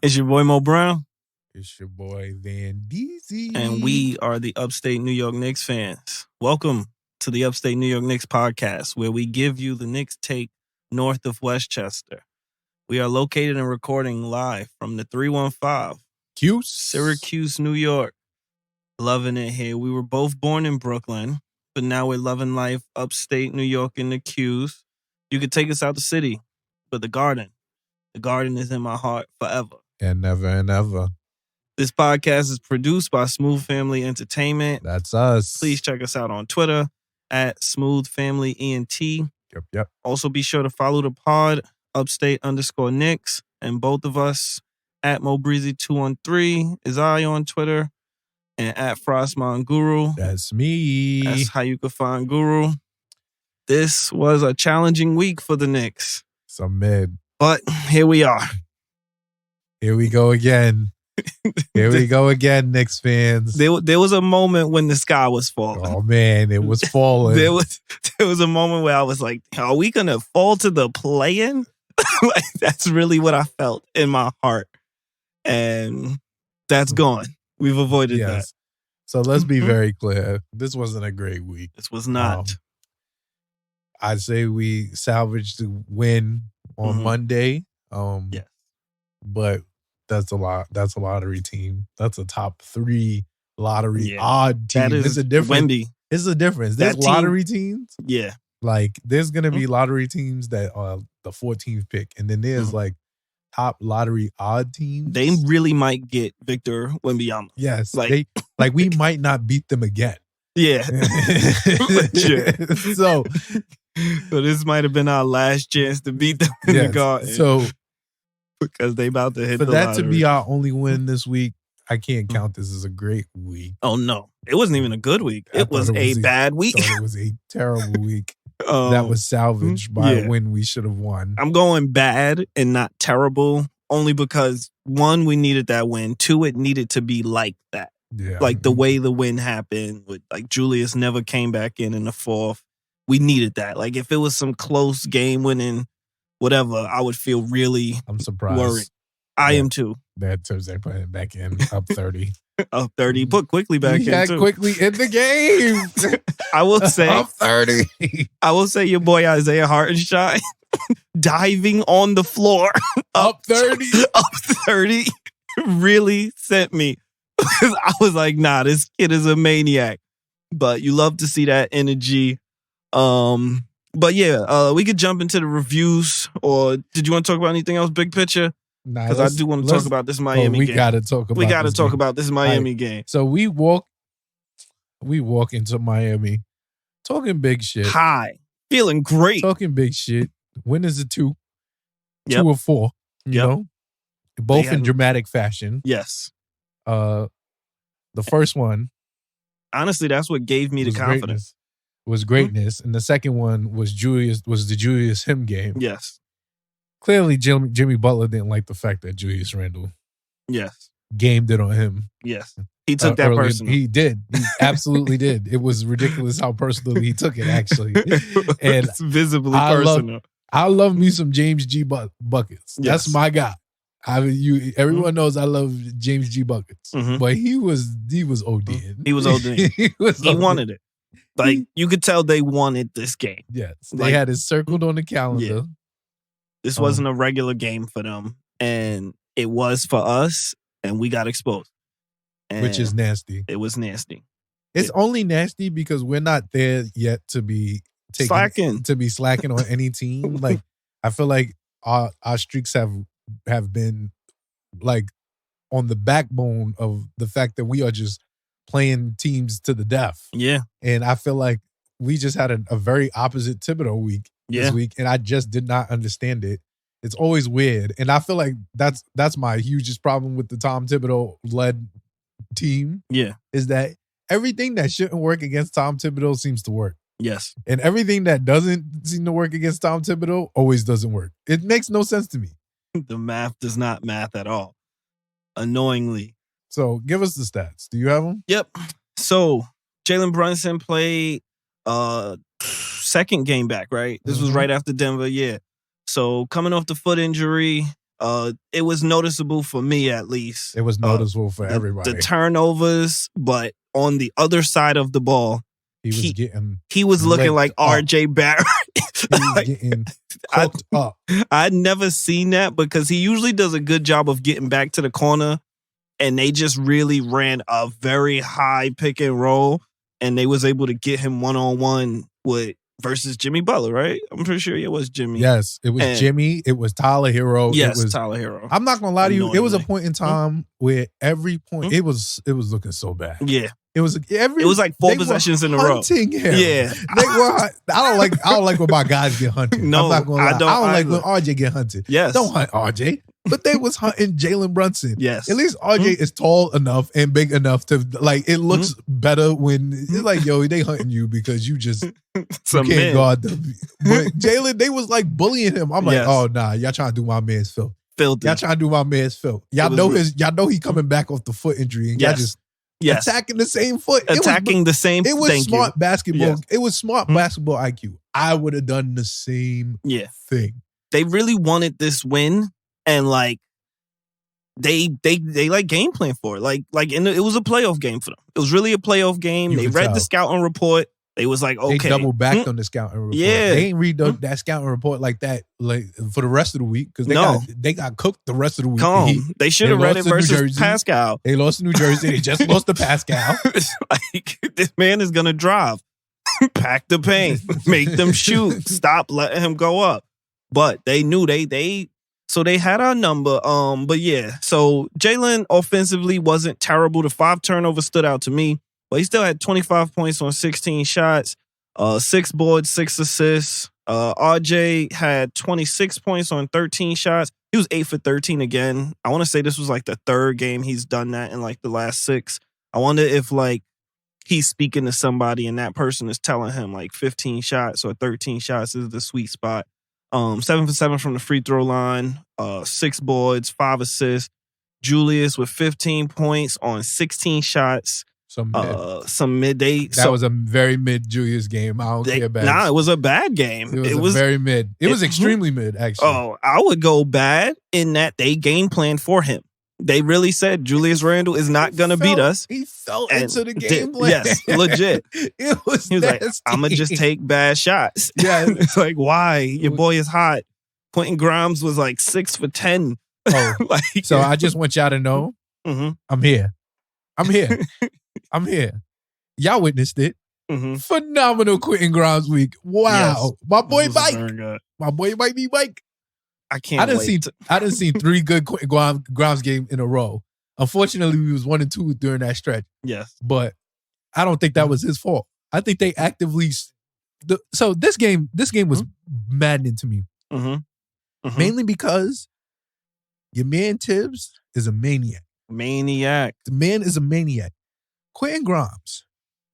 It's your boy Mo Brown. It's your boy Van Deezy. And we are the Upstate New York Knicks fans. Welcome to the Upstate New York Knicks podcast, where we give you the Knicks take north of Westchester. We are located and recording live from the 315, Syracuse, New York. Loving it here. We were both born in Brooklyn, but now we're loving life upstate New York in the Q's. You could take us out the city, but the garden is in my heart forever. And never and ever. This podcast is produced by Smooth Family Entertainment. That's us. Please check us out on Twitter at Smooth Family ENT. Yep. Also be sure to follow the pod, Upstate_Knicks, and both of us at MoBreezy213 is I on Twitter, and at Frostmon Guru. That's me. That's how you can find Guru. This was a challenging week for the Knicks. Some mid. But here we are. Here we go again. Here we go again, Knicks fans. There was a moment when the sky was falling. Oh, man, it was falling. There was a moment where I was like, are we going to fall to the play-in? Like, that's really what I felt in my heart. And that's gone. We've avoided that. So let's be very clear. This wasn't a great week. This was not. I'd say we salvaged the win on Monday. Yes. But that's a lot. That's a lottery team. That's a top 3 lottery odd team. It's a difference. Wemby. It's a difference. There's lottery teams. Yeah. Like there's gonna be lottery teams that are the 14th pick, and then there's like top lottery odd teams. They really might get Victor Wembanyama. Yes. Like we might not beat them again. Yeah. So this might have been our last chance to beat them in the Garden. So because they about to hit for the that lottery. To be our only win this week, I can't count this as a great week. Oh no, it wasn't even a good week. It was a bad week. It was a terrible week. That was salvaged by a win we should have won. I'm going bad and not terrible, only because 1, we needed that win. 2, it needed to be like that. Yeah. Like the way the win happened with like Julius never came back in the 4th. We needed that. Like if it was some close game winning whatever, I would feel really I'm surprised. Worried. I am too. That Thursday put it back in up 30. Up 30. Put quickly back in too. Quickly in the game. I will say up 30. I will say your boy Isaiah Hartenstein diving on the floor up 30. Up 30 really sent me. I was like, nah, this kid is a maniac. But you love to see that energy. But yeah, we could jump into the reviews. Or did you want to talk about anything else, big picture? Because I do want to talk about this Miami game. We got to talk about this Miami game. So we walk into Miami talking big shit. High. Feeling great. Talking big shit. Win is a 2. 2 of 4. You know? Both in dramatic fashion. Yes. The first one. Honestly, that's what gave me the confidence. Was greatness. And the second one was the Julius him game. Yes. Clearly, Jimmy Butler didn't like the fact that Julius Randle gamed it on him. Yes. He took that personally. He did. He absolutely did. It was ridiculous how personally he took it, actually. And it's visibly personal. I love me some James G. Buckets. Yes. That's my guy. Everyone knows I love James G. Buckets. But he was ODing. He was ODing. He wanted it. Like, you could tell they wanted this game. Yes. They had it circled on the calendar. Yeah. This wasn't a regular game for them, and it was for us, and we got exposed. Which is nasty. It was nasty. It's only nasty because we're not there yet to be slacking on any team. Like, I feel like our streaks have been like on the backbone of the fact that we are just playing teams to the death. Yeah. And I feel like we just had a very opposite Thibodeau week this week, and I just did not understand it. It's always weird. And I feel like that's my hugest problem with the Tom Thibodeau-led team. Yeah. Is that everything that shouldn't work against Tom Thibodeau seems to work. Yes. And everything that doesn't seem to work against Tom Thibodeau always doesn't work. It makes no sense to me. The math does not math at all. Annoyingly. So give us the stats. Do you have them? Yep. So Jalen Brunson played second game back, right? This was right after Denver. Yeah. So coming off the foot injury, It was noticeable for me, at least. It was noticeable for everybody. The turnovers, but on the other side of the ball, he was looking like R.J. Barrett. He was getting cooked up. I'd never seen that because he usually does a good job of getting back to the corner, and they just really ran a very high pick and roll, and they was able to get him one-on-one versus Jimmy Butler, right? I'm pretty sure it was Jimmy. Yes, it was Jimmy. It was Tyler Hero. Yes, it was Tyler Hero. I'm not gonna lie to you. It was a point in time where every point it was looking so bad. Yeah. It was like 4 possessions in a row. Him. Yeah, they were. I don't like when my guys get hunted. No, I'm not gonna lie. I don't like when RJ get hunted. Yes, don't hunt RJ. But they was hunting Jalen Brunson. Yes, at least RJ is tall enough and big enough to like. It looks better when it's like, yo, they hunting you because you just you can't guard them. But Jalen, they was like bullying him. I'm like, oh nah, y'all trying to do my man's filth. Filthy. Y'all trying to do my man's filth. Y'all know he coming back off the foot injury, and y'all just. Yes. Attacking the same foot. The same. It was smart basketball. Yes. It was smart basketball IQ. I would have done the same thing. They really wanted this win, and like they like game plan for it. It was a playoff game for them. It was really a playoff game. They read the scouting report. They was like, okay. They double backed on the scouting report. Yeah. They ain't read that scouting report like that for the rest of the week because they got cooked the rest of the week. They should have read it versus Pascal. They lost to New Jersey. They just lost to Pascal. Like, this man is going to drive. Pack the paint. Make them shoot. Stop letting him go up. But they knew so they had our number. But yeah, so Jalen offensively wasn't terrible. The 5 turnovers stood out to me. But he still had 25 points on 16 shots, 6 boards, 6 assists. RJ had 26 points on 13 shots. He was 8 for 13 again. I want to say this was like the 3rd game he's done that in like the last 6. I wonder if like he's speaking to somebody and that person is telling him like 15 shots or 13 shots is the sweet spot. 7 for 7 from the free throw line, 6 boards, 5 assists. Julius with 15 points on 16 shots. Some midday. That was a very mid Julius game. I don't care about. Nah, it was a bad game. It was very mid. It was extremely mid, actually. Oh, I would go bad in that they game planned for him. They really said Julius Randle is not going to beat us. He fell into the game plan. Yes, legit. He was like, I'm going to just take bad shots. Yeah. It's like, why? Your boy is hot. Quentin Grimes was like 6 for 10. Oh, so I just want y'all to know, I'm here. I'm here. Y'all witnessed it. Phenomenal Quentin Grimes week. Wow. Yes. My boy Mike. My boy Mike. I can't wait. I done seen 3 good Quentin Grimes games in a row. Unfortunately, we was 1 and 2 during that stretch. Yes. But I don't think that was his fault. I think they actively so this game was maddening to me. Mainly because your man Tibbs is a maniac. The man is a maniac. Quentin Grimes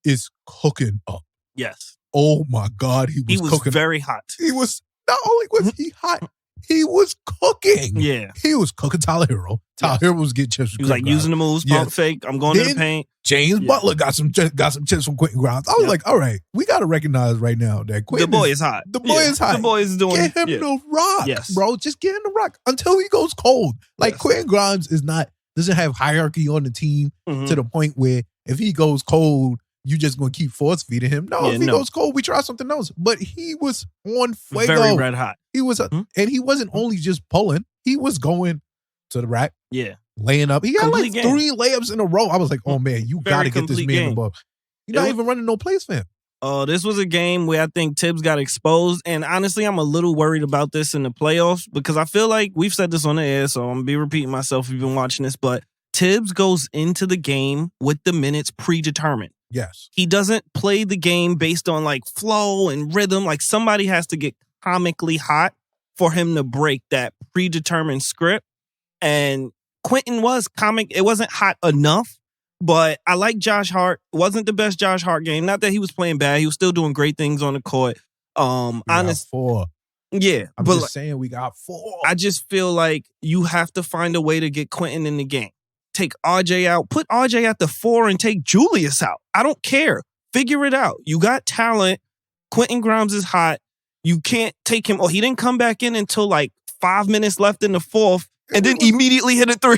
is cooking up. Yes. Oh my God, he was cooking. Very hot. He was not only was he hot, he was cooking. Yeah. He was cooking Tyler Hero. Tyler Hero was getting chips. He was like using the moves, pump fake. I'm going to the paint. James Butler got some chips from Quentin Grimes. I was like, all right, we got to recognize right now that Quentin. The boy is hot. The boy is hot. The boy is doing. Get him the rock, bro. Just get him the rock until he goes cold. Like Quentin Grimes doesn't have hierarchy on the team to the point where if he goes cold, you just gonna keep force feeding him. No, if he goes cold, we try something else. But he was on fuego. Very red hot. He was, and he wasn't only just pulling. He was going to the rack. Yeah, laying up. He got like 3 layups in a row. I was like, oh man, you got to get this man the ball. You're not even running no plays for him. This was a game where I think Tibbs got exposed. And honestly, I'm a little worried about this in the playoffs because I feel like we've said this on the air, so I'm going to be repeating myself if you've been watching this, but Tibbs goes into the game with the minutes predetermined. Yes. He doesn't play the game based on like flow and rhythm. Like somebody has to get comically hot for him to break that predetermined script. And Quentin was comic. It wasn't hot enough, but I like Josh Hart. It wasn't the best Josh Hart game. Not that he was playing bad. He was still doing great things on the court. Got 4. Yeah. I'm just saying we got 4. I just feel like you have to find a way to get Quentin in the game. Take RJ out. Put RJ at the 4 and take Julius out. I don't care. Figure it out. You got talent. Quentin Grimes is hot. You can't take him. Oh, he didn't come back in until like 5 minutes left in the fourth, and then immediately hit a three.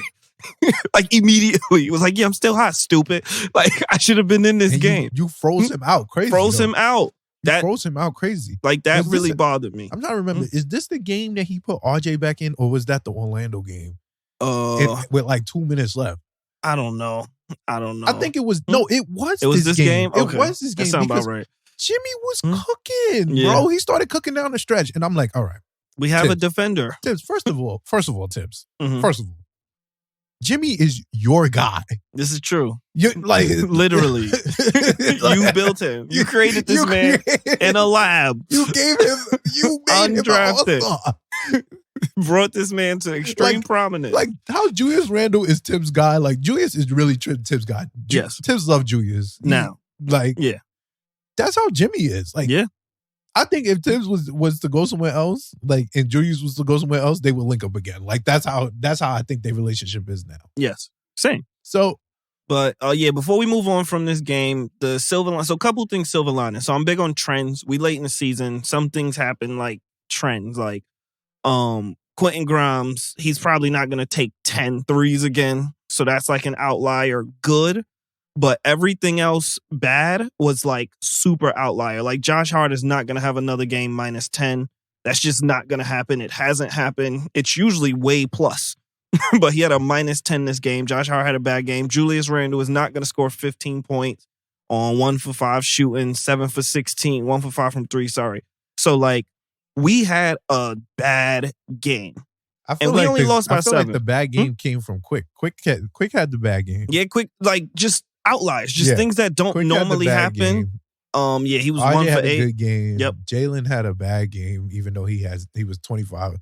Like, immediately. It was like, yeah, I'm still hot, stupid. Like, I should have been in this game. You froze him out crazy. Froze him out. Froze him out crazy. Like, that really bothered me. I'm trying to remember. Is this the game that he put RJ back in, or was that the Orlando game? With like 2 minutes left. I don't know. I think it was. No, it was. It was this game. Okay. It was this game. That sounds about right. Jimmy was cooking, bro. He started cooking down the stretch, and I'm like, all right, we have a defender. Tibbs. First of all, Tibbs. First of all, Jimmy is your guy. This is true. You like literally. You built him. You created this man in a lab. You gave him. You made undrafted. him all-star. Brought this man to extreme prominence. Like how Julius Randle is Tibbs' guy. Like Julius is really Tibbs' guy. Yes. Tibbs loves Julius. Now. Yeah. That's how Jimmy is. Like, yeah. I think if Tibbs was to go somewhere else, like, and Julius was to go somewhere else, they would link up again. Like, that's how I think their relationship is now. Yes. Same. So, but before we move on from this game, the silver line. So, a couple things silver lining. So, I'm big on trends. We late in the season. Some things happen like trends. Like, Quentin Grimes, he's probably not going to take 10 threes again. So, that's like an outlier good. But everything else bad was like super outlier. Like Josh Hart is not going to have another game minus 10. That's just not going to happen. It hasn't happened. It's usually way plus. But he had a minus 10 this game. Josh Hart had a bad game. Julius Randle is not going to score 15 points on 1 for 5 shooting, 7 for 16, 1 for 5 from 3, sorry. So like we had a bad game. And we only lost by 7. Like the bad game came from Quick. Quick had the bad game. Yeah, Quick, like just outliers, just things that don't Quick normally happen. He was RJ 1 for 8. Had a good game. Yep. Jalen had a bad game, even though he was 25,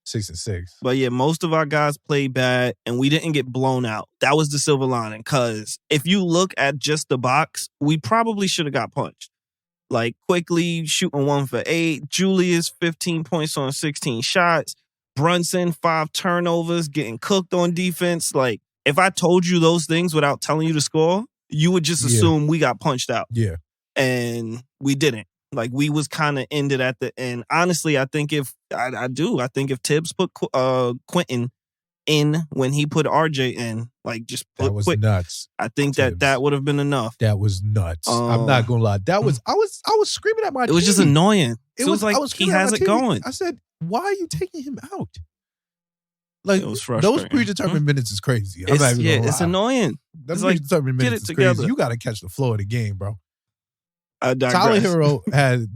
6 and 6. But yeah, most of our guys played bad, and we didn't get blown out. That was the silver lining, because if you look at just the box, we probably should have got punched. Like Quickly shooting 1 for 8, Julius 15 points on 16 shots, Brunson 5 turnovers, getting cooked on defense. Like, if I told you those things without telling you to score, you would just assume we got punched out. Yeah. And we didn't. Like, we was kind of ended at the end. Honestly, I think if Tibbs put Quentin in when he put RJ in, like, just put that was nuts. I think Tibbs. that would have been enough. That was nuts. I'm not gonna lie. That was I was screaming at my TV. It was just annoying. It was like he has it going. I said, why are you taking him out? Like, it was frustrating. Those predetermined minutes is crazy. It's annoying. Those like, predetermined minutes is together. Crazy. You got to catch the flow of the game, bro. I digress. Tyler Hero had,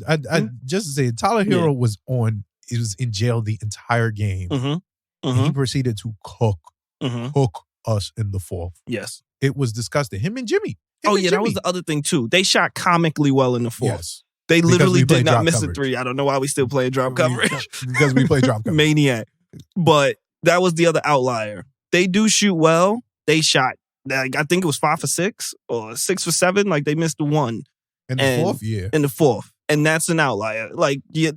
just to say, Tyler Hero was in jail the entire game. And he proceeded to cook us in the fourth. Yes. It was disgusting. Him and Jimmy. That was the other thing, too. They shot comically well in the fourth. Yes. They literally did not miss a 3. I don't know why we still play drop coverage. Because we play drop coverage. Maniac. But that was the other outlier. They do shoot well. They shot, like, I think it was 5 for 6 or 6 for 7. Like, they missed 1. In the fourth? Yeah. In the fourth. And that's an outlier. Like, yeah,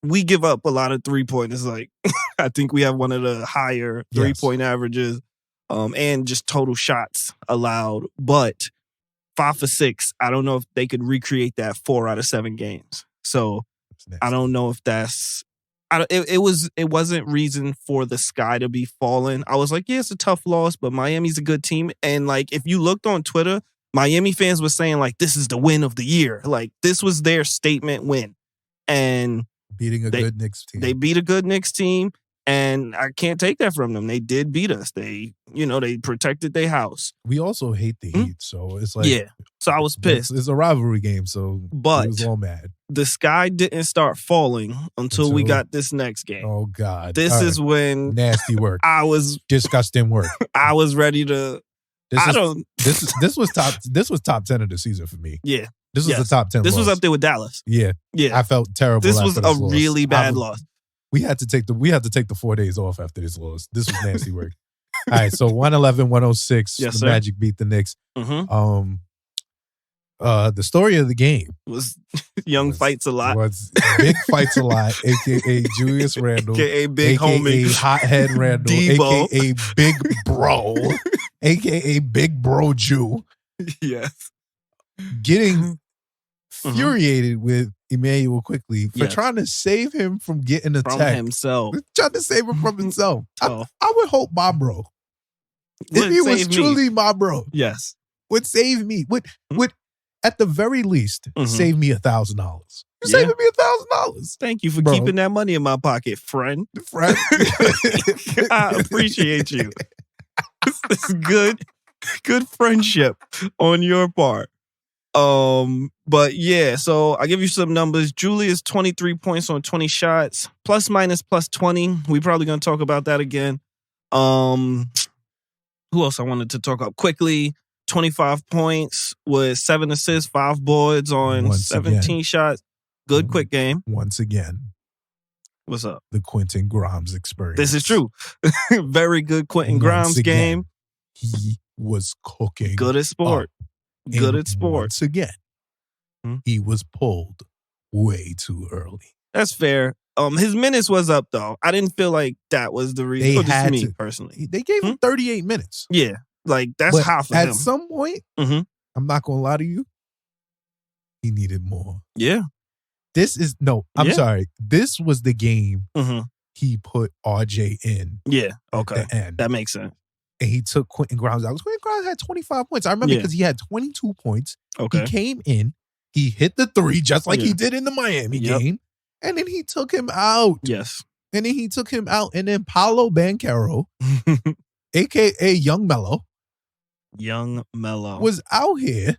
we give up a lot of 3-pointers. Like, I think we have one of the higher 3-point averages and just total shots allowed. But 5 for 6, I don't know if they could recreate that 4 out of 7 games. So I don't know if that's... It wasn't reason for the sky to be falling. I was like, yeah, it's a tough loss, but Miami's a good team. And like, if you looked on Twitter, Miami fans were saying like, this is the win of the year. Like, this was their statement win. And beating a good Knicks team. They beat a good Knicks team, and I can't take that from them. They did beat us. They protected their house. We also hate the Heat, so it's like... Yeah, so I was pissed. It's a rivalry game, so but it was all mad. The sky didn't start falling until we got this next game. Oh, God. This is when... Nasty work. I was... Disgusting work. I was ready to... This was top 10 of the season for me. Yeah. This was the top 10 This loss. was up there with Dallas. Yeah. Yeah. I felt terrible. This was a really bad loss. We had to take the 4 days off after this loss. This was nasty work. All right, so 111-106. Yes, the sir. Magic beat the Knicks. The story of the game was Young Fights a Lot. Was Big Fights a Lot, a.k.a. Julius Randle, a.k.a. Big Homie, Hothead Randle, Debo. a.k.a. Big Bro, a.k.a. Big Bro Jew. Yes. Getting infuriated with Emmanuel quickly for trying to save him from getting attacked. From himself. Trying to save him from himself. I would hope my bro, Would if he was truly my bro, yes, would save me. Would at the very least save me $1,000. You're saving me $1,000. Thank you for keeping that money in my pocket, friend. I appreciate you. It's good friendship on your part. But yeah, so I give you some numbers. Julius, 23 points on 20 shots, plus minus plus 20. We probably gonna talk about that again. Who else I wanted to talk about quickly? 25 points with 7 assists, 5 boards on 17 shots. Good quick game. Once again. What's up? The Quentin Grimes experience. This is true. Very good Quentin Grimes game. He was cooking. Good at sport. Good at sport. Once again, he was pulled way too early. That's fair. His minutes was up though. I didn't feel like that was the reason. Just me personally. They gave him 38 minutes. Yeah, like that's half of him. At some point, I'm not gonna lie to you. He needed more. Yeah. I'm sorry. This was the game he put RJ in. Yeah. Okay. At the end. That makes sense. And he took Quentin Grimes out. Quentin Grimes had 25 points. I remember because he had 22 points. Okay. He came in. He hit the 3 just like he did in the Miami game. And then he took him out. Yes. And then he took him out. And then Paolo Banchero, a.k.a. Young Mello, was out here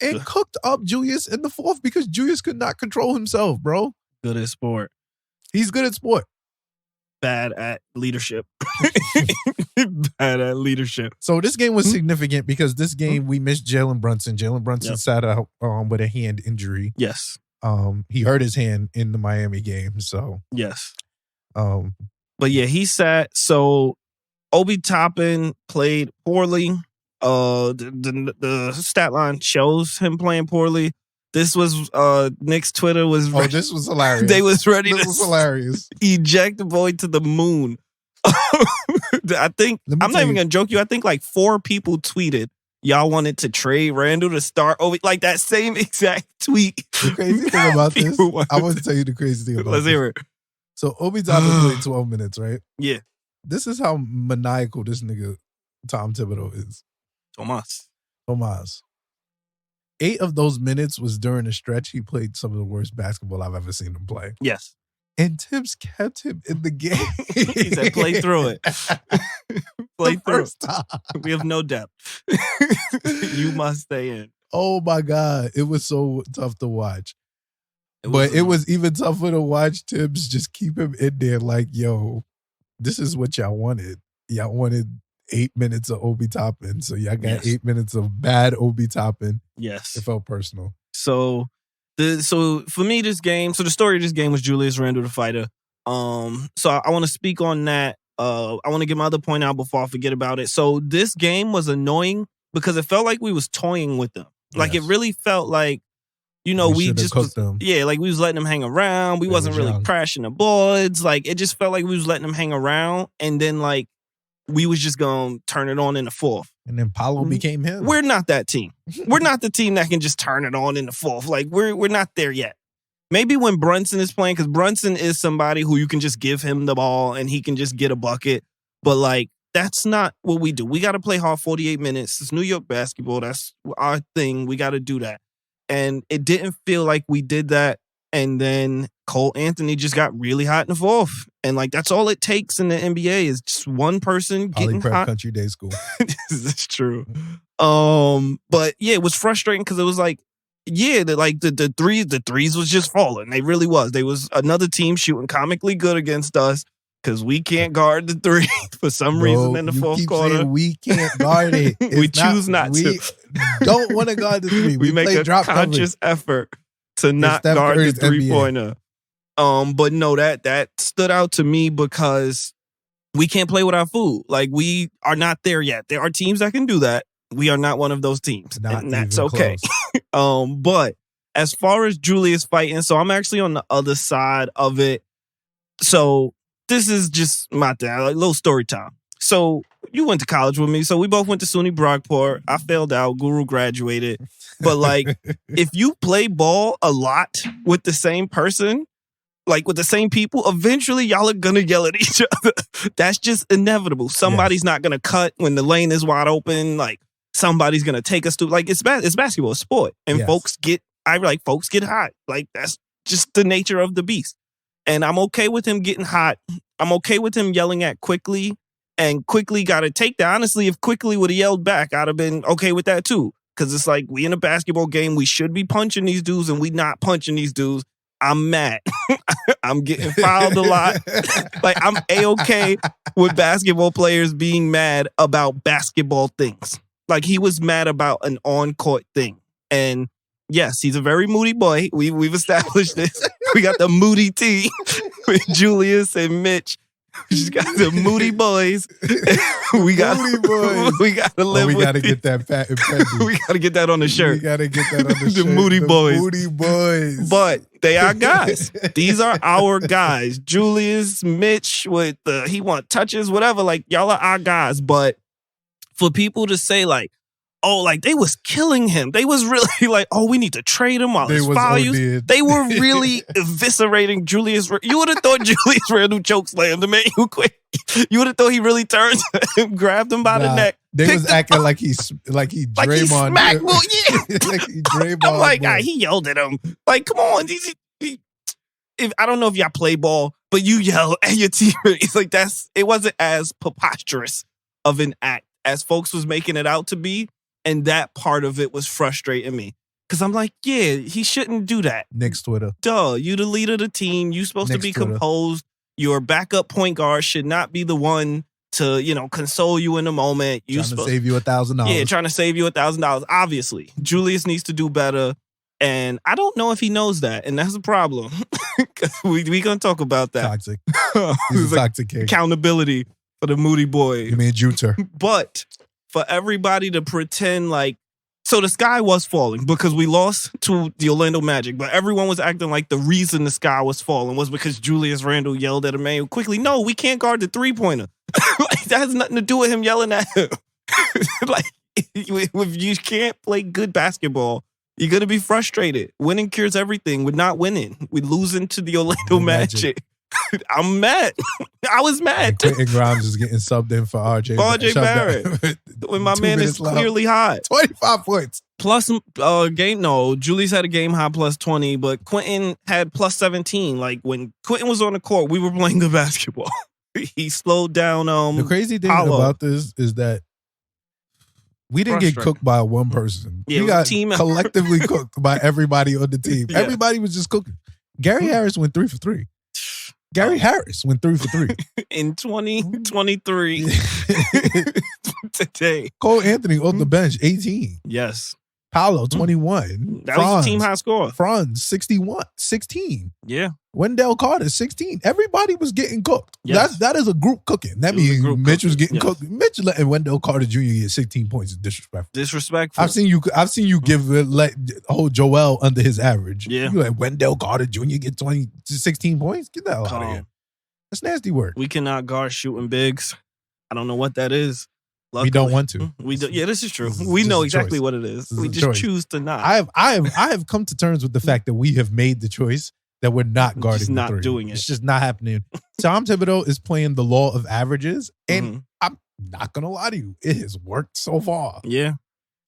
and cooked up Julius in the 4th because Julius could not control himself, bro. Good at sport. He's good at sport. Bad at leadership. Bad at leadership. So this game was significant because this game we missed Jalen Brunson. Jalen Brunson sat out with a hand injury. Yes. He hurt his hand in the Miami game. So yes. But yeah, he sat. So Obi Toppin played poorly. The stat line shows him playing poorly. This was Knicks Twitter was. This was hilarious. They was ready. This was hilarious. Eject the boy to the moon. I think I'm not even gonna joke you. I think like 4 people tweeted y'all wanted to trade Randall to start over like that same exact tweet. The crazy thing about this, I want to tell you the crazy thing about Let's hear it. So Obi Toppin played 12 minutes, right? Yeah. This is how maniacal this nigga Tom Thibodeau is. Tomas. 8 of those minutes was during a stretch he played some of the worst basketball I've ever seen him play. Yes. And Tibbs kept him in the game. He said, play through it. Play through it. We have no depth. You must stay in. Oh my God. It was so tough to watch. It was even tougher to watch Tibbs just keep him in there like, yo, this is what y'all wanted. Y'all wanted 8 minutes of Obi Toppin. So y'all got 8 minutes of bad Obi Toppin. Yes. It felt personal. So for me, the story of this game was Julius Randle, the fighter. So I want to speak on that. I want to get my other point out before I forget about it. So this game was annoying because it felt like we was toying with them. Like it really felt like, we just like we was letting them hang around. We wasn't really crashing the boards. Like it just felt like we was letting them hang around, and then like we was just gonna turn it on in the 4th. And then Paolo became him. We're not that team. We're not the team that can just turn it on in the 4th. Like we're not there yet. Maybe when Brunson is playing, because Brunson is somebody who you can just give him the ball and he can just get a bucket. But like that's not what we do. We got to play hard 48 minutes. It's New York basketball. That's our thing. We got to do that. And it didn't feel like we did that. And then Cole Anthony just got really hot in the 4th. And like that's all it takes in the NBA is just one person getting hot. Country Day School. That's true. But yeah, it was frustrating because it was like, the threes was just falling. They really was. There was another team shooting comically good against us because we can't guard the 3 for some reason in the 4th quarter. We can't guard it. We choose not to. We don't want to guard the 3. We make a conscious effort to not guard the 3-pointer. But no, that stood out to me because we can't play with our food. Like we are not there yet. There are teams that can do that. We are not one of those teams, and that's okay. But as far as Julius fighting, so I'm actually on the other side of it. So this is just my thing, like little story time. So you went to college with me, so we both went to SUNY Brockport. I failed out. Guru graduated. But like, if you play ball a lot with the same person, like with the same people, eventually y'all are gonna yell at each other. That's just inevitable. Somebody's not gonna cut when the lane is wide open. Like somebody's gonna take us through. Like it's basketball, it's sport, and folks get hot. Like that's just the nature of the beast. And I'm okay with him getting hot. I'm okay with him yelling at Quickly, and Quickly got to take that. Honestly, if Quickly would have yelled back, I'd have been okay with that too. Because it's like, we in a basketball game. We should be punching these dudes, and we not punching these dudes. I'm mad. I'm getting fouled a lot. Like, I'm A-okay with basketball players being mad about basketball things. Like, he was mad about an on-court thing. And yes, he's a very moody boy. We've established this. We got the Moody team with Julius and Mitch. We just got the Moody boys. We got Moody boys. We got to live with. We got to get that patent pending. We got to get that on the shirt. We got to get that on the shirt. The Moody boys. Moody boys. But they are guys. These are our guys. Julius, Mitch with he want touches, whatever. Like, y'all are our guys. But for people to say like, oh, like they was killing him. They was really like, oh, we need to trade him while his foul use. They were really eviscerating Julius. You would have thought Julius Randle chokeslammed him, man. You would have thought he really turned to him, grabbed him by the neck. They was acting like he Draymond. Like he smacked, well, yeah. Like he Draymond. I'm like, he yelled at him. Like, come on. I don't know if y'all play ball, but you yell at your teammates. Like it wasn't as preposterous of an act as folks was making it out to be. And that part of it was frustrating me. Because I'm like, yeah, he shouldn't do that. Knicks Twitter. Duh, you the leader of the team. You supposed to be composed. Your backup point guard should not be the one to, console you in the moment. Trying to save you $1,000. Yeah, trying to save you $1,000. Obviously, Julius needs to do better. And I don't know if he knows that. And that's a problem. we going to talk about that. Toxic. He's a toxic kid. Accountability for the Moody boy. You mean Juter. But for everybody to pretend like, so the sky was falling because we lost to the Orlando Magic, but everyone was acting like the reason the sky was falling was because Julius Randle yelled at a man quickly. No, we can't guard the three-pointer. Like, that has nothing to do with him yelling at him. Like, if you can't play good basketball, you're going to be frustrated. Winning cures everything. We're not winning. We're losing to the Orlando Magic. I'm mad. I was mad. Quentin Grimes is getting subbed in for RJ Barrett. When my man is clearly hot. 25 points. Plus, Julius had a game high plus 20, but Quentin had plus 17. Like, when Quentin was on the court, we were playing good basketball. He slowed down. The crazy thing about this is that we didn't get cooked by one person. Yeah, we got collectively cooked by everybody on the team. Yeah. Everybody was just cooking. Gary Harris went 3 for 3. Gary Harris went 3 for 3. In 2023. Today. Cole Anthony on the bench, 18. Yes. Paolo, 21. That was a team high score. Franz, 16. Yeah. Wendell Carter, 16. Everybody was getting cooked. Yes. That is a group cooking. That means Mitch was getting cooked. Mitch letting Wendell Carter Jr. get 16 points is disrespectful. Disrespectful. I've seen you give hold Joel under his average. Yeah. You let Wendell Carter Jr. get 16 points? Get that out of here. That's nasty work. We cannot guard shooting bigs. I don't know what that is. Luckily, we don't want to. We do. Yeah, this is true. We know exactly what it is. We just choose to not. I have come to terms with the fact that we have made the choice that we're not guarding just not the three. Doing it. It's just not happening. Tom Thibodeau is playing the law of averages, and I'm not gonna lie to you, it has worked so far. Yeah,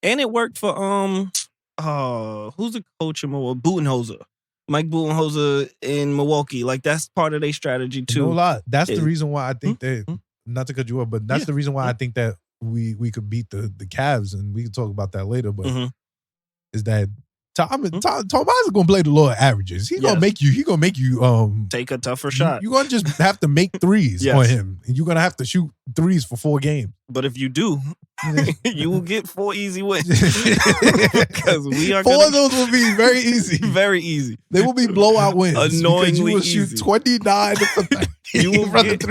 and it worked for who's the coach in Milwaukee? Budenholzer. Mike Budenholzer in Milwaukee. Like, that's part of their strategy too. No lie. That's the reason why I think that. Not to cut you off, but that's the reason why I think that we could beat the Cavs, and we can talk about that later. But is that Tom is gonna play the law of averages. He's gonna make you take a tougher shot. You're gonna just have to make threes on him, and you're gonna have to shoot threes for 4 games. But if you do, you will get 4 easy wins. Because we are 4 of those will be very easy. Very easy. They will be blowout wins. Annoyingly you will easy. Shoot 29 for 30. You will get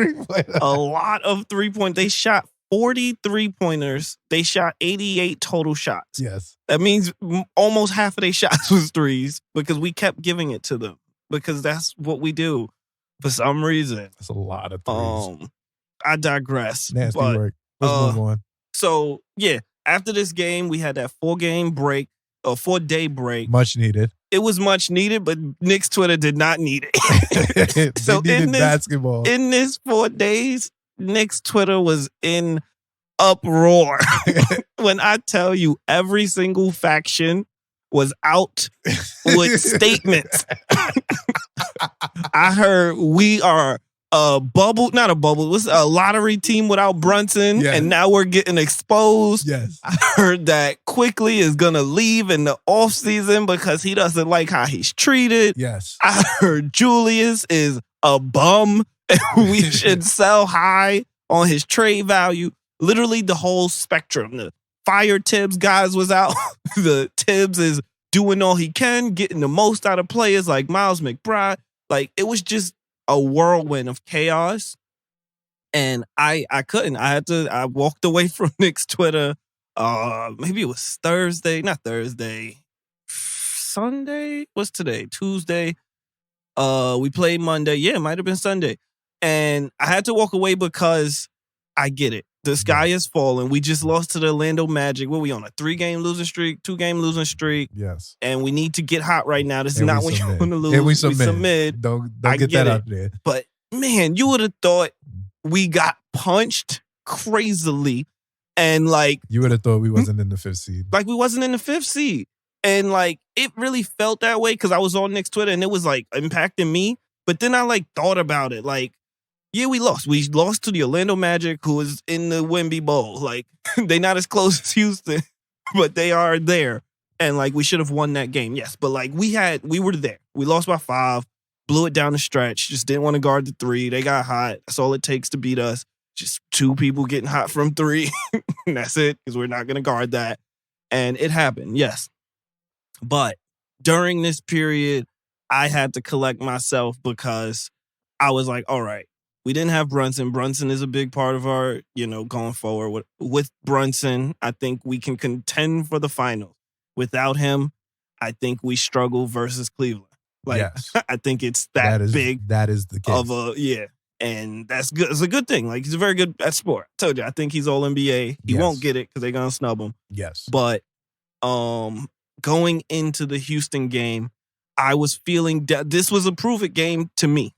a lot of 3-point. They shot 40 3-pointers. They shot 88 total shots. Yes. That means almost half of their shots was threes because we kept giving it to them because that's what we do for some reason. That's a lot of threes. I digress. Nasty work. Let's move on. So, yeah, after this game, we had that 4-day break. Much needed. It was much needed, but Knicks Twitter did not need it. So they needed basketball. In this 4 days, Knicks Twitter was in uproar. When I tell you every single faction was out with statements. I heard we are a lottery team without Brunson, yes. and now we're getting exposed. Yes. I heard that Quickly is going to leave in the offseason because he doesn't like how he's treated. Yes. I heard Julius is a bum and we should sell high on his trade value. Literally the whole spectrum. The fire Tibbs guys was out. The Tibbs is doing all he can, getting the most out of players like Miles McBride. Like, it was just a whirlwind of chaos. And I couldn't. I walked away from Knicks Twitter. Maybe it was Sunday? What's today? Tuesday. We played Monday. Yeah, it might have been Sunday. And I had to walk away because I get it. The sky is falling. We just lost to the Orlando Magic. What are we on? A 3-game losing streak, 2-game losing streak. Yes. And we need to get hot right now. This is not when you want to lose. And we submit. Don't get that out there. But man, you would have thought we got punched crazily. And like, you would have thought we wasn't in the 5th seed. Like, we wasn't in the 5th seed. And like, it really felt that way because I was on Knicks Twitter and it was like impacting me. But then I like thought about it. Like, yeah, we lost. We lost to the Orlando Magic, who is in the Wemby Bowl. Like, they not as close as Houston, but they are there. And like, we should have won that game. Yes. But like, we were there. We lost by 5, blew it down the stretch, just didn't want to guard the 3. They got hot. That's all it takes to beat us. Just 2 people getting hot from 3. And that's it, because we're not going to guard that. And it happened. Yes. But during this period, I had to collect myself because I was like, all right, we didn't have Brunson. Brunson is a big part of our, going forward. With Brunson, I think we can contend for the finals. Without him, I think we struggle versus Cleveland. Like, yes. I think it's that big. That is the case. And that's good. It's a good thing. Like, he's very good at sport. I told you, I think he's all NBA. He won't get it because they're going to snub him. Yes. But going into the Houston game, I was feeling that this was a prove-it game to me.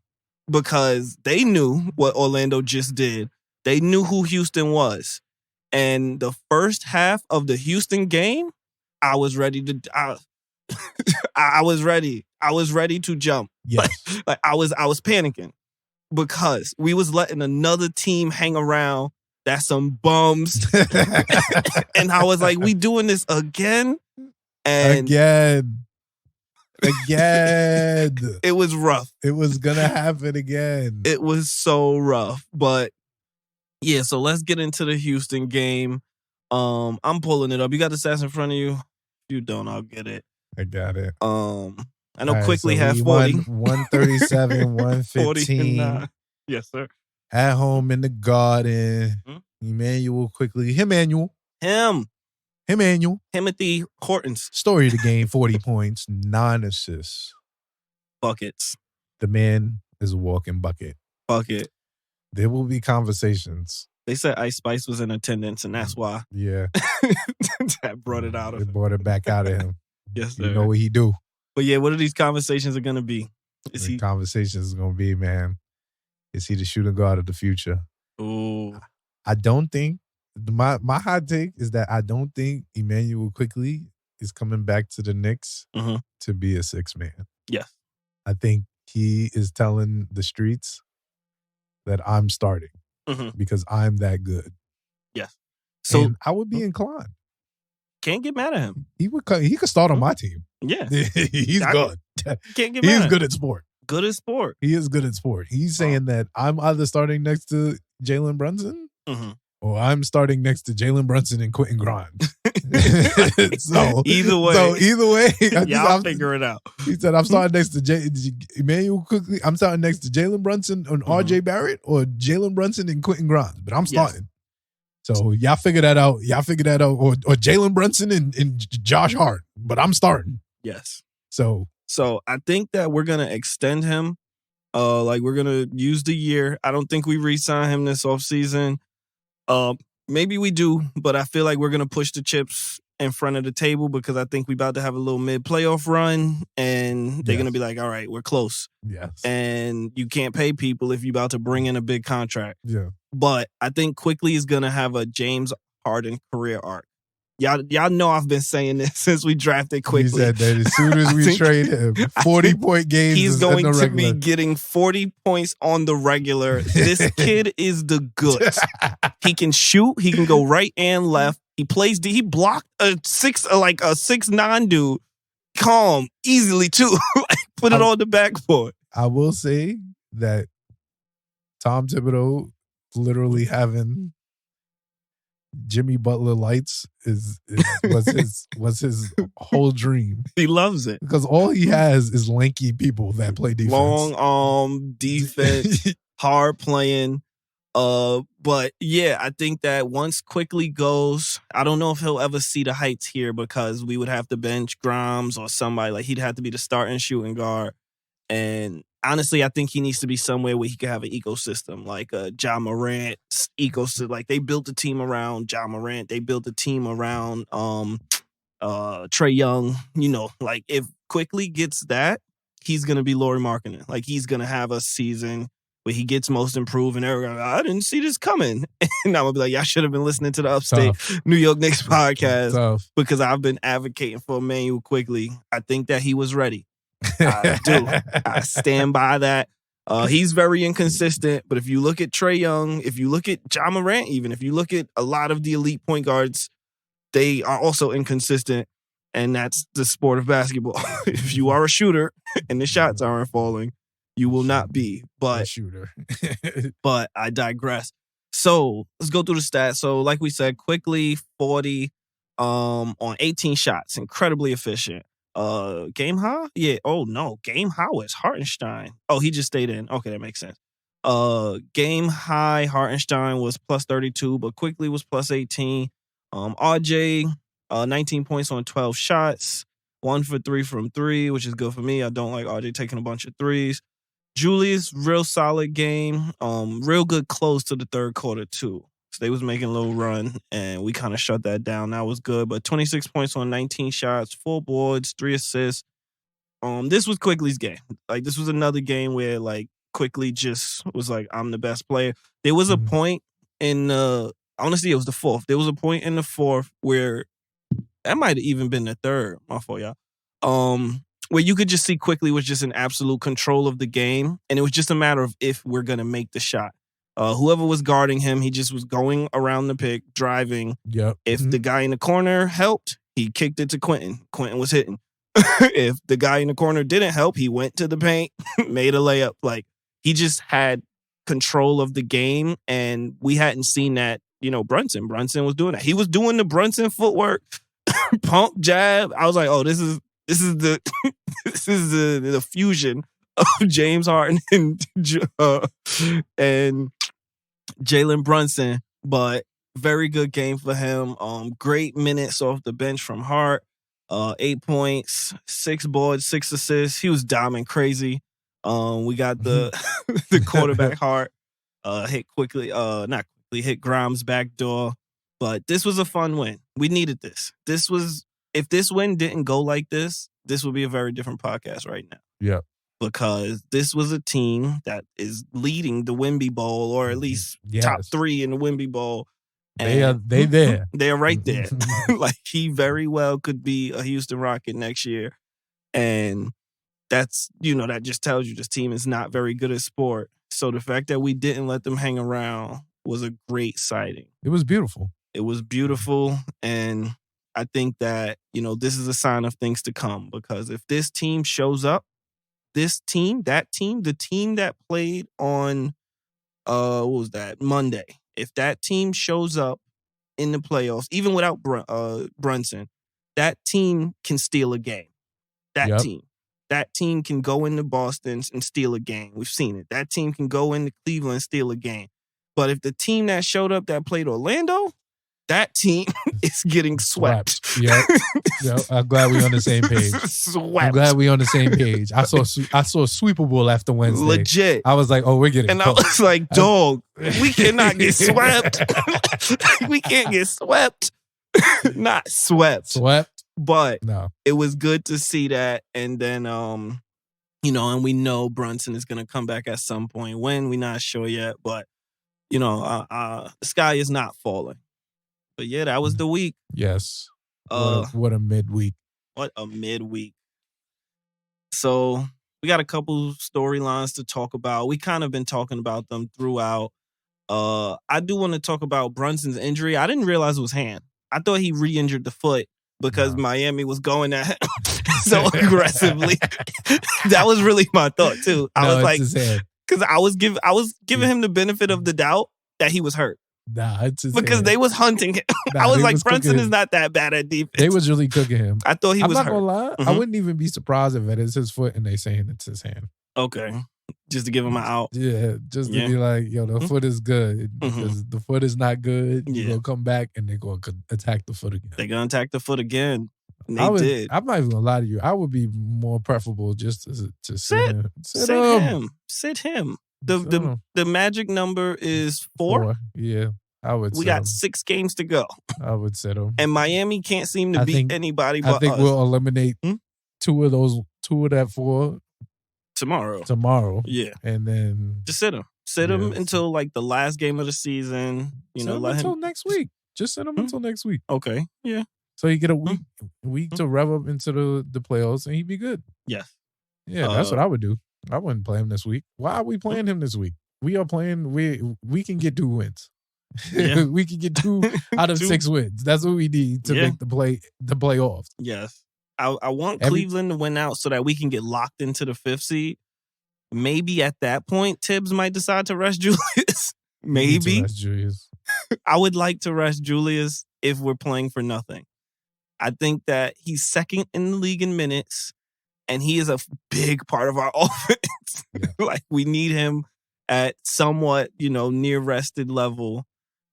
Because they knew what Orlando just did. They knew who Houston was. And the first half of the Houston game, I was ready to I was ready. I was ready to jump. Yes. Like I was panicking because we was letting another team hang around. That's some bums. And I was like, we doing this again? And again. It was rough. It was gonna happen again. It was so rough. But yeah, so let's get into the Houston game. I'm pulling it up. You got the stats in front of you? If you don't, I'll get it. I got it. I know Quickly had 40. 137, 115. Yes, sir. At home in the Garden. Emmanuel Quickly. Timothy Hortons. Story of the game, 40 points, 9 assists. Buckets. The man is a walking bucket. Bucket. There will be conversations. They said Ice Spice was in attendance, and that's why. Yeah. That brought it out of him. It brought it back out of him. Yes, sir. You know what he do. But yeah, what are these conversations are going to be? Conversations is going to be, man, is he the shooting guard of the future? Ooh. I don't think. My hot take is that I don't think Emmanuel Quickly is coming back to the Knicks to be a 6-man. Yes. I think he is telling the streets that I'm starting because I'm that good. Yes. So and I would be inclined. Can't get mad at him. He could start on my team. Yeah. He's good. Can't get mad. He's good at sport. Good at sport. He is good at sport. He's saying that I'm either starting next to Jalen Brunson or I'm starting next to Jalen Brunson and Quentin Grimes. so either way. I'll figure it out. He said, I'm starting next to Emmanuel Quickly. I'm starting next to Jalen Brunson and RJ Barrett or Jalen Brunson and Quentin Grimes. But I'm starting. Yes. So y'all figure that out. Or Jalen Brunson and Josh Hart. But I'm starting. Yes. So I think that we're going to extend him. We're going to use the year. I don't think we re-sign him this offseason. Maybe we do, but I feel like we're going to push the chips in front of the table because I think we're about to have a little mid-playoff run, and they're going to be like, all right, we're close. Yes. And you can't pay people if you're about to bring in a big contract. Yeah. But I think Quickly is going to have a James Harden career arc. Y'all know I've been saying this since we drafted Quickly. He said that as soon as we trade him, 40-point games. He's going to be getting 40 points on the regular. This kid is the goods. He can shoot. He can go right and left. He plays. He blocked a 6'9" dude, calm, easily too. Put it on the backboard. I will say that Tom Thibodeau literally having Jimmy Butler lights was his whole dream. He loves it because all he has is lanky people that play defense, long arm defense, hard playing. But yeah, I think that once Quickly goes, I don't know if he'll ever see the heights here because we would have to bench Grimes or somebody. Like he'd have to be the starting shooting guard. And honestly, I think he needs to be somewhere where he can have an ecosystem, like a Ja Morant ecosystem. Like they built a team around Ja Morant. They built a team around Trae Young. You know, like if Quickly gets that, he's gonna be Lauri Markkanen. Like he's gonna have a season where he gets most improved, and everyone, I didn't see this coming. And I'm gonna be like, y'all should have been listening to the Upstate New York Knicks podcast because I've been advocating for Emmanuel Quickly. I think that he was ready. I do. I stand by that. He's very inconsistent, but if you look at Trae Young, if you look at Ja Morant, even if you look at a lot of the elite point guards, they are also inconsistent, and that's the sport of basketball. If you are a shooter and the shots aren't falling, you will not be. But a shooter. But I digress. So let's go through the stats. So like we said, Quickly 40 on 18 shots, incredibly efficient. Game high? Yeah. Oh no, game high was Hartenstein. Oh, he just stayed in. Okay, that makes sense. Game high Hartenstein was plus 32, but Quickly was plus 18. RJ, 19 points on 12 shots, 1 for 3 from 3, which is good for me. I don't like RJ taking a bunch of threes. Julius, real solid game. Real good close to the third quarter too. So they was making a little run, and we kind of shut that down. That was good. But 26 points on 19 shots, 4 boards, 3 assists. This was Quickly's game. Like, this was another game where, like, Quickly just was like, I'm the best player. There was a point in, honestly, it was the fourth. There was a point in the fourth where, that might have even been the third, my fault, y'all, where you could just see Quickly was just in absolute control of the game, and it was just a matter of if we're going to make the shot. Whoever was guarding him, he just was going around the pick, driving. Yep. If the guy in the corner helped, he kicked it to Quentin. Quentin was hitting. If the guy in the corner didn't help, he went to the paint, made a layup. Like, he just had control of the game, and we hadn't seen that. You know, Brunson was doing that. He was doing the Brunson footwork, pump, jab. I was like, oh, this is the this is the fusion of James Harden and Jalen Brunson, but very good game for him. Great minutes off the bench from Hart. 8 points, 6 boards, 6 assists. He was diamond crazy. We got the the quarterback Hart hit hit Grimes' back door. But this was a fun win. We needed this. If this win didn't go like this would be a very different podcast right now. Yeah. Because this was a team that is leading the Wemby Bowl, or at least top 3 in the Wemby Bowl. And they there. They're right there. Like, he very well could be a Houston Rocket next year. And that's, that just tells you this team is not very good at sport. So the fact that we didn't let them hang around was a great sighting. It was beautiful. It was beautiful. And I think that, this is a sign of things to come, because if this team shows up, the team that played on, what was that, Monday, if that team shows up in the playoffs, even without Brunson, that team can steal a game. That team can go into Boston and steal a game. We've seen it. That team can go into Cleveland and steal a game. But if the team that showed up that played Orlando, that team is getting swept. Yeah. I'm glad we're on the same page. I'm glad we're on the same page. I saw sweepable after Wednesday. Legit. I was like, oh, we're getting And I was like, dog, we cannot get swept. We we can't get swept. Not swept. But no. It was good to see that. And then, and we know Brunson is going to come back at some point. When, we're not sure yet. But, the sky is not falling. But yeah, that was the week. Yes. What a midweek. What a midweek. So we got a couple storylines to talk about. We kind of been talking about them throughout. I do want to talk about Brunson's injury. I didn't realize it was hand. I thought he re-injured the foot because Miami was going at him so aggressively. That was really my thought too. I was like, because I was giving him the benefit of the doubt that he was hurt. Nah, it's his because they was hunting him. I was like, Brunson is not that bad at defense. They was really cooking him. I thought he was hurt. I'm not gonna lie. I wouldn't even be surprised if it is his foot and they saying it's his hand. Okay. Just to give him an out. Yeah, just to be like, yo, the foot is good. Because the foot is not good. You're going to come back and they're going to attack the foot again. They're going to attack the foot again. And they did. I'm not even going to lie to you. I would be more preferable just to sit him. Sit him. The magic number is 4. Yeah, I would We got 6 games to go. I would sit him. And Miami can't seem to beat anybody but us. I think we'll eliminate 2 of that 4. Tomorrow. Yeah. And then just sit him. Sit him until like the last game of the season. Until next week. Just sit him until next week. Okay. Yeah. So you get a week to rev up into the playoffs and he'd be good. Yes. Yeah, that's what I would do. I wouldn't play him this week. Why are we playing him this week? We are playing. We can get 2 wins. Yeah. We can get 2 out of 6 wins. That's what we need to make the playoffs. Yes. I want Cleveland to win out so that we can get locked into the 5th seed. Maybe at that point, Tibbs might decide to rest Julius. Maybe. Rest Julius. I would like to rest Julius if we're playing for nothing. I think that he's second in the league in minutes, and he is a big part of our offense. Like, we need him at somewhat, near rested level,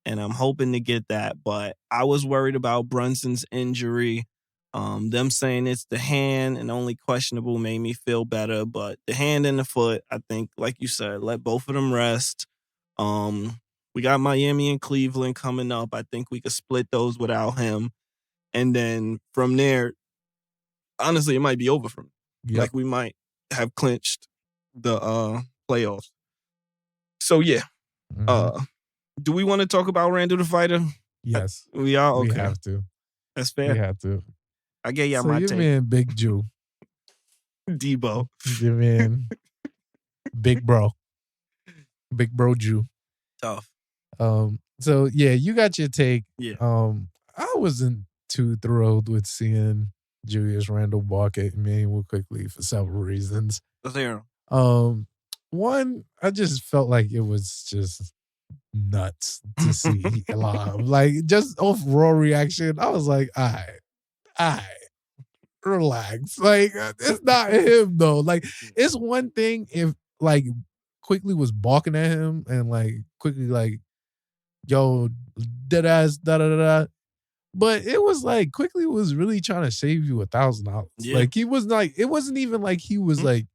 and I'm hoping to get that. But I was worried about Brunson's injury. Them saying it's the hand and only questionable made me feel better. But the hand and the foot, I think, like you said, let both of them rest. We got Miami and Cleveland coming up. I think we could split those without him. And then from there, honestly, it might be over from. Yep. Like, we might have clinched the playoffs. So, yeah. Do we want to talk about Randall the Fighter? Yes. We are? Okay. We have to. That's fair. We have to. I gave y'all my your take. Man, Big Jew. Debo. Your man, Big Bro. Big Bro Jew. Tough. So, yeah, you got your take. Yeah. I wasn't too thrilled with seeing Julius Randle walk at Emmanuel quickly for several reasons. One, I just felt like it was just nuts to see live. Like, just off raw reaction, I was like, all right, relax. Like, it's not him, though. Like, it's one thing if, like, Quickly was balking at him and, like, Quickly, like, yo, dead ass, da-da-da-da. But it was like Quickly was really trying to save you $1,000. Yeah. Like, he was like, it wasn't even like he was like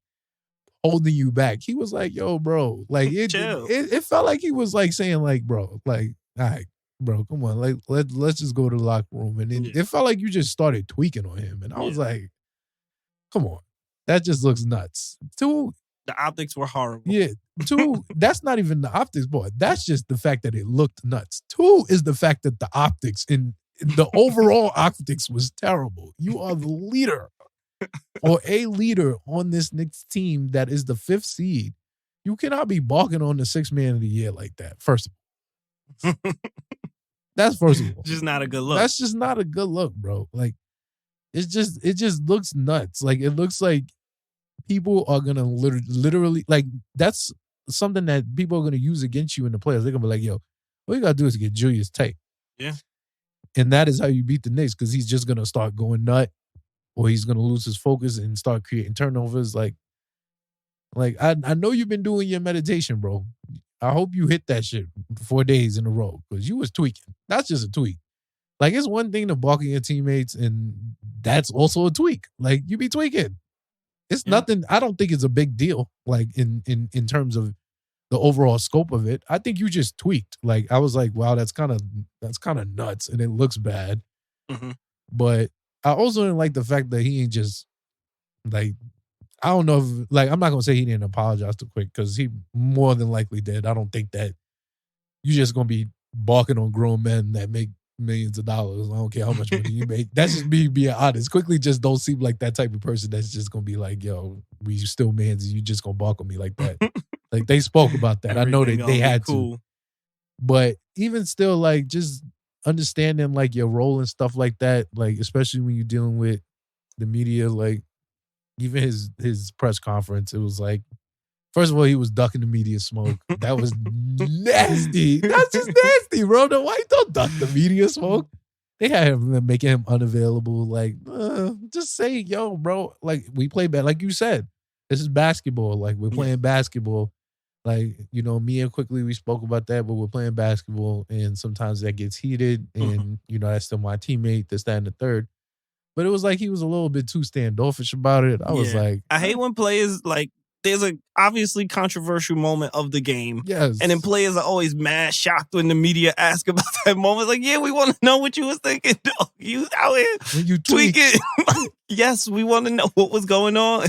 holding you back. He was like, yo, bro. Like, it felt like he was like saying, like, bro, like, all right, bro, come on. Like, let's just go to the locker room. And then it felt like you just started tweaking on him. And I was like, come on. That just looks nuts. 2, the optics were horrible. Yeah. 2, that's not even the optics, boy. That's just the fact that it looked nuts. 2 is the fact that the optics in the overall optics was terrible. You are the leader or a leader on this Knicks team that is the 5th seed. You cannot be balking on the 6th man of the year like that, first of all. That's first of all. Just not a good look. That's just not a good look, bro. Like, it just looks nuts. Like, it looks like people are going to literally, like, that's something that people are going to use against you in the playoffs. They're going to be like, yo, all you got to do is get Julius tight. Yeah. And that is how you beat the Knicks, because he's just going to start going nut, or he's going to lose his focus and start creating turnovers. Like I know you've been doing your meditation, bro. I hope you hit that shit 4 days in a row, because you was tweaking. That's just a tweak. Like, it's one thing to balk at your teammates, and that's also a tweak. Like, you be tweaking. It's nothing. I don't think it's a big deal, like, in terms of the overall scope of it. I think you just tweaked. Like, I was like, wow, that's kind of nuts, and it looks bad. Mm-hmm. But I also didn't like the fact that he ain't just like, I don't know if, like, I'm not gonna say he didn't apologize too quick, because he more than likely did. I don't think that you just gonna be balking on grown men that make millions of dollars. I don't care how much money you make. That's just me being honest. Quickly just don't seem like that type of person that's just gonna be like, yo, we still mans, and you just gonna balk on me like that. Like, they spoke about that. I know that they had to. But even still, like, just understanding like your role and stuff like that, like, especially when you're dealing with the media, like, even his press conference, it was like, first of all, he was ducking the media smoke. That was nasty. That's just nasty, bro. No, why don't duck the media smoke? They had him making him unavailable. Like, just say, yo, bro, like, we play bad. Like you said, this is basketball. Like, we're playing basketball. Like, you know, me and Quickly, we spoke about that, but we're playing basketball, and sometimes that gets heated, and, you know, that's still my teammate, this, that, and the third. But it was like he was a little bit too standoffish about it. I was like, I hate when players, like, there's a obviously controversial moment of the game. Yes. And then players are always mad shocked when the media ask about that moment. It's like, yeah, we want to know what you was thinking. You out here when you tweaking. Yes, we want to know what was going on.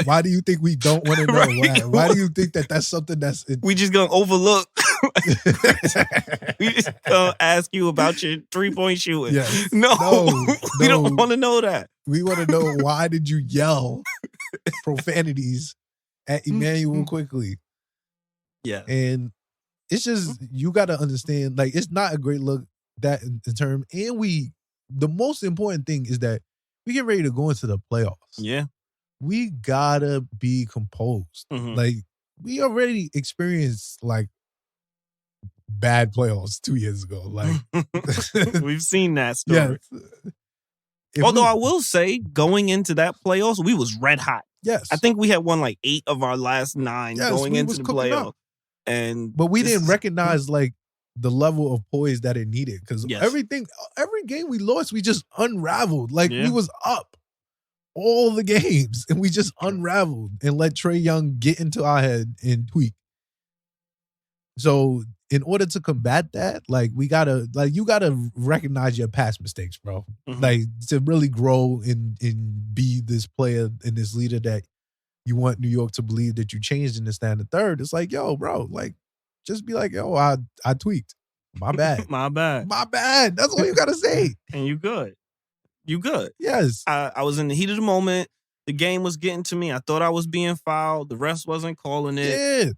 Why do you think we don't want to know? Right. Why do you think that that's something that's... We just going to overlook. We just going to ask you about your 3-point shooting. Yes. No, we don't want to know that. We want to know, why did you yell profanities at Emmanuel Quickly? Yeah. And it's just, you got to understand, like, it's not a great look that in term. And the most important thing is that we get ready to go into the playoffs. Yeah. We gotta be composed. Mm-hmm. Like, we already experienced like bad playoffs 2 years ago. Like, we've seen that story. Yes. Although I will say, going into that playoffs, we was red hot. Yes. I think we had won like 8 of our last 9 going into the playoffs. But we didn't recognize like the level of poise that it needed, because every game we lost, we just unraveled. Like, we was up all the games, and we just unraveled and let Trae Young get into our head and tweak. So in order to combat that, like, you gotta recognize your past mistakes, bro. Mm-hmm. Like, to really grow and be this player and this leader that you want New York to believe that you changed in this, that, and the third. It's like, yo, bro, like, just be like, yo, I tweaked. My bad. My bad. My bad. That's all you gotta say. And you good. You good. Yes. I was in the heat of the moment. The game was getting to me. I thought I was being fouled. The refs wasn't calling it. Yeah.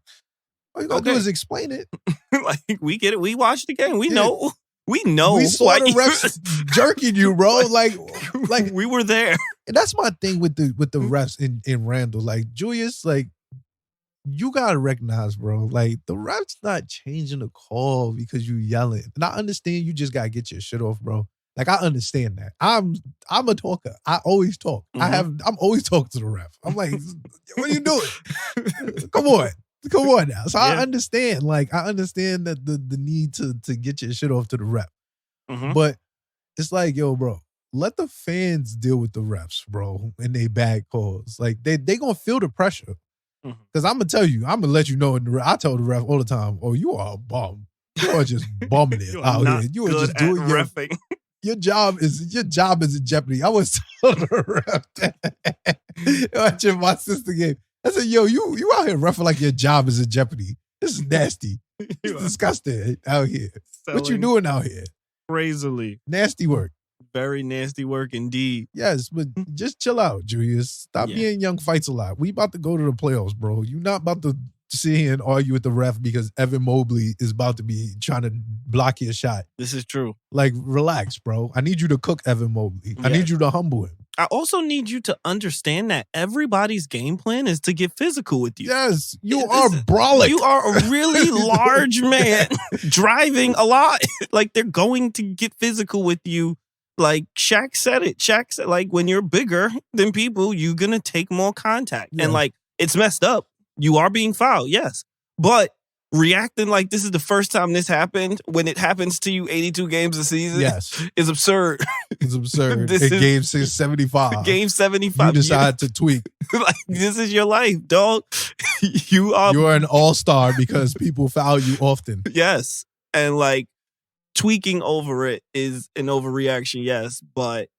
All you gotta do is explain it. Like, we get it. We watched the game. We know. We know. We saw the refs jerking you, bro. Like we were there. And that's my thing with the refs in Randall. Like, Julius, like, you gotta recognize, bro, like, the refs not changing the call because you yelling. And I understand you just gotta get your shit off, bro. Like, I understand that. I'm a talker. I always talk. Mm-hmm. I'm always talking to the ref. I'm like, what are you doing? Come on now. So I understand. Like, I understand that the need to get your shit off to the ref. Mm-hmm. But it's like, yo, bro, let the fans deal with the refs, bro, and they bad calls. Like, they gonna feel the pressure. Because I'm gonna tell you, I'm gonna let you know. I tell the ref all the time, oh, you are a bum. You are just bumming it out here. You are just doing reffing. Your job is in jeopardy. I was telling the ref that watching my sister game. I said, yo, you out here roughing like your job is in jeopardy. This is nasty. It's disgusting out here. What you doing out here? Crazily. Nasty work. Very nasty work indeed. Yes, but just chill out, Julius. Stop being young fights a lot. We about to go to the playoffs, bro. You're not about to sit here and argue with the ref because Evan Mobley is about to be trying to block your shot. This is true. Like, relax, bro. I need you to cook Evan Mobley. I need you to humble him. I also need you to understand that everybody's game plan is to get physical with you. Yes, you are brawling. You are a really large man driving a lot. Like, they're going to get physical with you. Like, Shaq said it. Shaq said, like, when you're bigger than people, you're going to take more contact. Yeah. And, like, it's messed up. You are being fouled, yes. But reacting like this is the first time this happened when it happens to you 82 games a season is absurd. It's absurd. In game 675. Game 75. You decide to tweak. Like, this is your life, dog. You're an all-star because people foul you often. Yes. And like tweaking over it is an overreaction, yes. But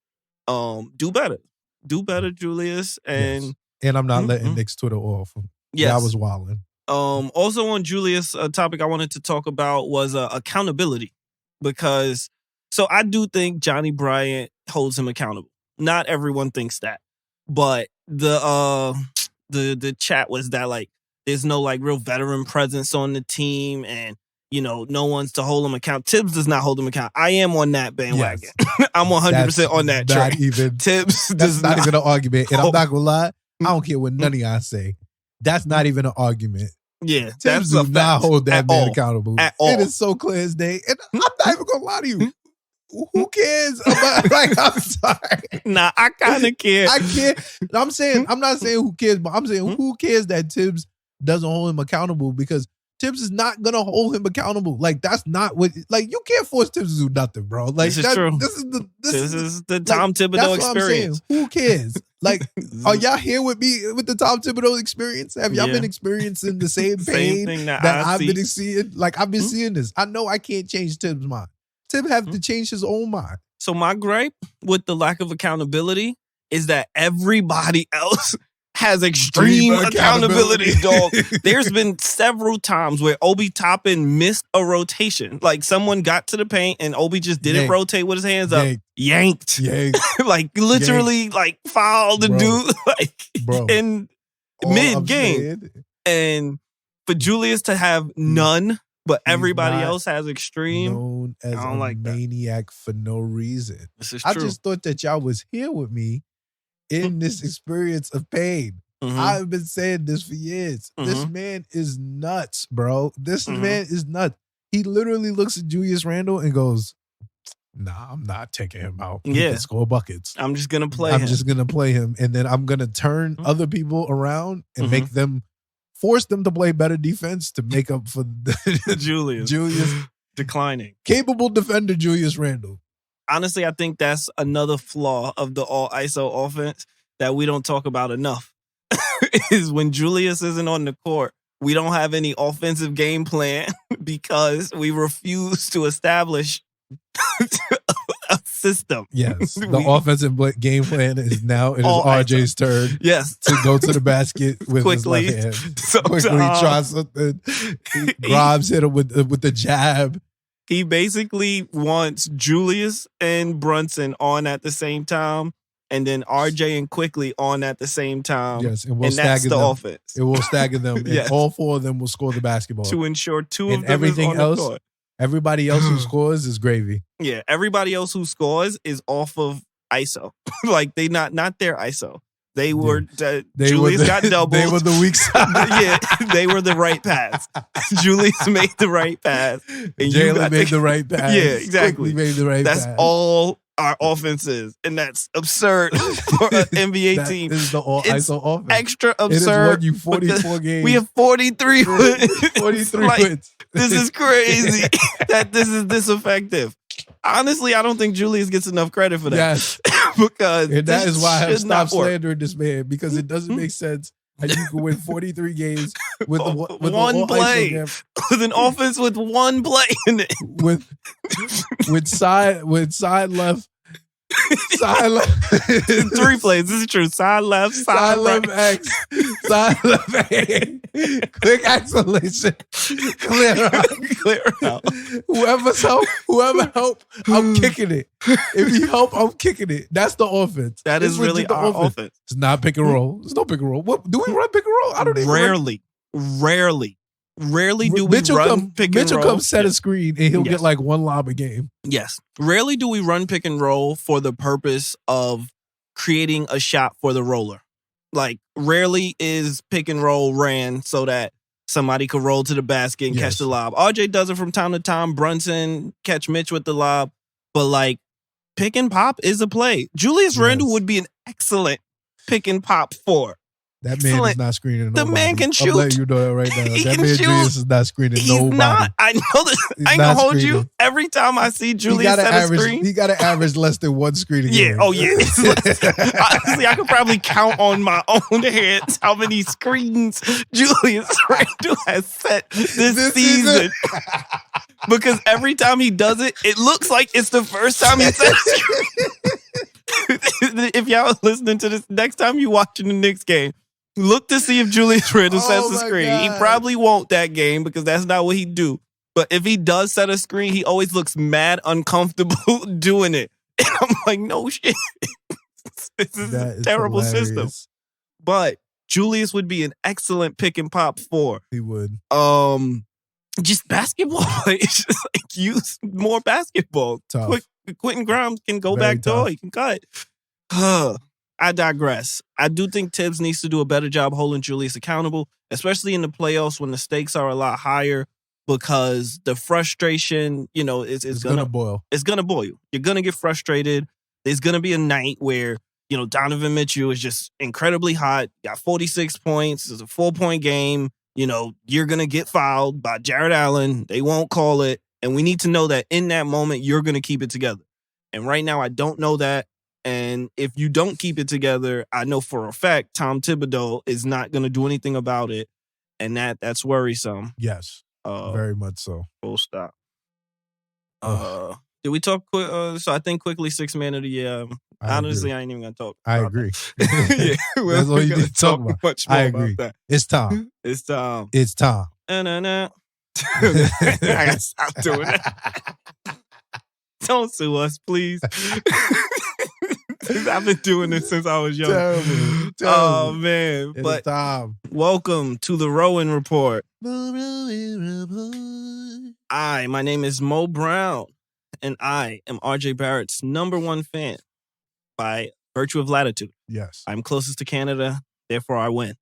do better. Do better, Julius. And I'm not letting Knicks Twitter off. Yes. Yeah, I was wilding. Also on Julius, a topic I wanted to talk about was accountability. Because so I do think Johnny Bryant holds him accountable. Not everyone thinks that. But the chat was that like there's no like real veteran presence on the team, and you know, no one's to hold him account. Tibbs does not hold him account. I am on that bandwagon. Yes. I'm 100% on that train. Tibbs that's not even an argument. And I'm not gonna lie, I don't care what none of y'all say. That's not even an argument. Yeah, Tibbs do not hold that man accountable. At all. It is so clear as day. And I'm not even gonna lie to you. Who cares about, like, I'm sorry. Nah, I kind of care. I care. I'm not saying who cares, but I'm saying who cares that Tibbs doesn't hold him accountable, because Tibbs is not going to hold him accountable. Like, that's not what, like, you can't force Tibbs to do nothing, bro. Like, this is true. This is the Tom Thibodeau experience. Who cares? Like, are y'all here with me with the Tom Thibodeau experience? Have y'all been experiencing the same pain thing that I've been seeing? Like, I've been seeing this. I know I can't change Tibbs' mind. Tim have to change his own mind. So my gripe with the lack of accountability is that everybody else has extreme accountability, dog. There's been several times where Obi Toppin missed a rotation. Like, someone got to the paint and Obi just didn't rotate with his hands up. Yanked. Like, literally, like, fouled the dude, like, in mid-game. And for Julius to have none, but everybody else has extreme. Known as I don't like maniac that. For no reason. This is true. I just thought that y'all was here with me in this experience of pain. I've been saying this for years. This man is nuts, bro. This man is nuts. He literally looks at Julius Randle and goes, nah, I'm not taking him out. He can score buckets. I'm just going to play him. I'm just going to play him. And then I'm going to turn other people around and make them, force them to play better defense to make up for Julius declining. Capable defender Julius Randle. Honestly, I think that's another flaw of the all ISO offense that we don't talk about enough. Is when Julius isn't on the court, we don't have any offensive game plan because we refuse to establish a system. Yes. The offensive game plan is now, it is RJ's turn. Yes. To go to the basket with quickly, his left hand. Quickly try something. Grobs hit him with the jab. He basically wants Julius and Brunson on at the same time, and then RJ and Quickly on at the same time. Yes, and we'll that's the offense. It will stagger them, and all four of them will score the basketball. To ensure two and of them everything is on else, the court. Everybody else who scores is gravy. Yeah, everybody else who scores is off of ISO. Like, they not their ISO. They were Julius got doubled. They were the weak side. Yeah, they were the right pass. Julius made the right pass. And Jalen made the right pass. Yeah, exactly. Quickly made the right pass. That's all our offense is, and that's absurd for an NBA team. This is the all ISO offense. Extra absurd. It has won you 44 games. We have 43 wins. 43 wins. This is crazy that this is this effective. Honestly, I don't think Julius gets enough credit for that. Yes. Because and that is why I have stopped slandering this man, because it doesn't make sense that you can win 43 games with one play, with an offense with one play in it, with side left. Side left. 3 plays. This is true. Side left, side left X, side left A. Quick acceleration. Clear out. Whoever help, I'm kicking it. If you help, I'm kicking it. That's the offense. That is really our offense. It's not pick and roll. It's no pick and roll. What do we run pick and roll? I don't even. Rarely do we run pick and roll. Mitchell comes set a screen and he'll get like one lob a game. Yes. Rarely do we run pick and roll for the purpose of creating a shot for the roller. Like, rarely is pick and roll ran so that somebody could roll to the basket and catch the lob. RJ does it from time to time. Brunson catch Mitch with the lob. But like, pick and pop is a play. Julius Randle would be an excellent pick and pop for. That man is not screening nobody. The man can shoot. I'm letting you know that right now. That man Julius is not screening nobody. Not. I know this. I ain't gonna hold you. Every time I see Julius set a screen. He got to average less than one screen a game. Yeah. Oh, yeah. Honestly, I could probably count on my own hands how many screens Julius Randle has set this season. Because every time he does it, it looks like it's the first time he set a screen. If y'all are listening to this, next time you watching the Knicks game, look to see if Julius Randle sets a screen. God. He probably won't that game because that's not what he do. But if he does set a screen, he always looks mad uncomfortable doing it. And I'm like, no shit. This is a terrible system. But Julius would be an excellent pick and pop for. He would. Just basketball. It's just like use more basketball. Tough. Quentin Grimes can go back door. He can cut. I digress. I do think Tibbs needs to do a better job holding Julius accountable, especially in the playoffs when the stakes are a lot higher, because the frustration, it's gonna boil. It's gonna boil you. You're gonna get frustrated. There's gonna be a night where, Donovan Mitchell is just incredibly hot, got 46 points, it's a 4-point game. You're gonna get fouled by Jared Allen. They won't call it. And we need to know that in that moment, you're going to keep it together. And right now, I don't know that. And if you don't keep it together, I know for a fact Tom Thibodeau is not going to do anything about it. And that's worrisome. Yes, very much so. Full stop. Did we talk quick? So I think quickly 6 man of the year. Honestly, I ain't even going to talk. I agree. Yeah, that's all you need to talk about. Much more I agree. About that. It's time. It's time. It's time. I gotta stop doing it. Don't sue us, please. I've been doing this since I was young. Terrible. Oh, man. It's time. Welcome to the Rowan Report. The Rowan Report. My name is Mo Brown, and I am RJ Barrett's #1 fan by virtue of latitude. Yes. I'm closest to Canada, therefore I win.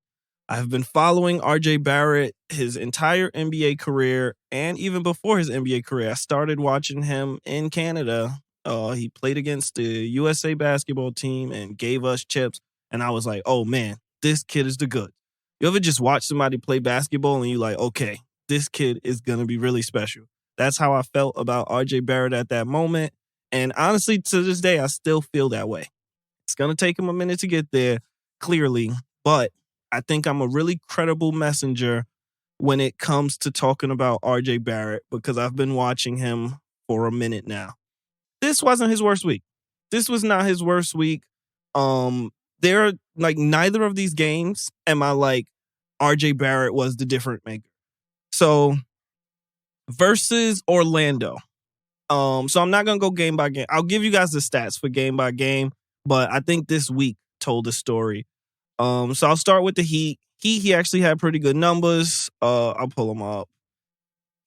I've been following RJ Barrett his entire NBA career, and even before his NBA career. I started watching him in Canada. He played against the USA basketball team and gave us chips, and I was like, oh man, this kid is the good. You ever just watch somebody play basketball and you're like, okay, this kid is going to be really special. That's how I felt about RJ Barrett at that moment, and honestly, to this day, I still feel that way. It's going to take him a minute to get there, clearly, but I think I'm a really credible messenger when it comes to talking about RJ Barrett because I've been watching him for a minute now. This wasn't his worst week. This was not his worst week. There are neither of these games am I like RJ Barrett was the difference maker. So versus Orlando. So I'm not gonna go game by game. I'll give you guys the stats for game by game, but I think this week told the story. So I'll start with the Heat. He actually had pretty good numbers. I'll pull them up.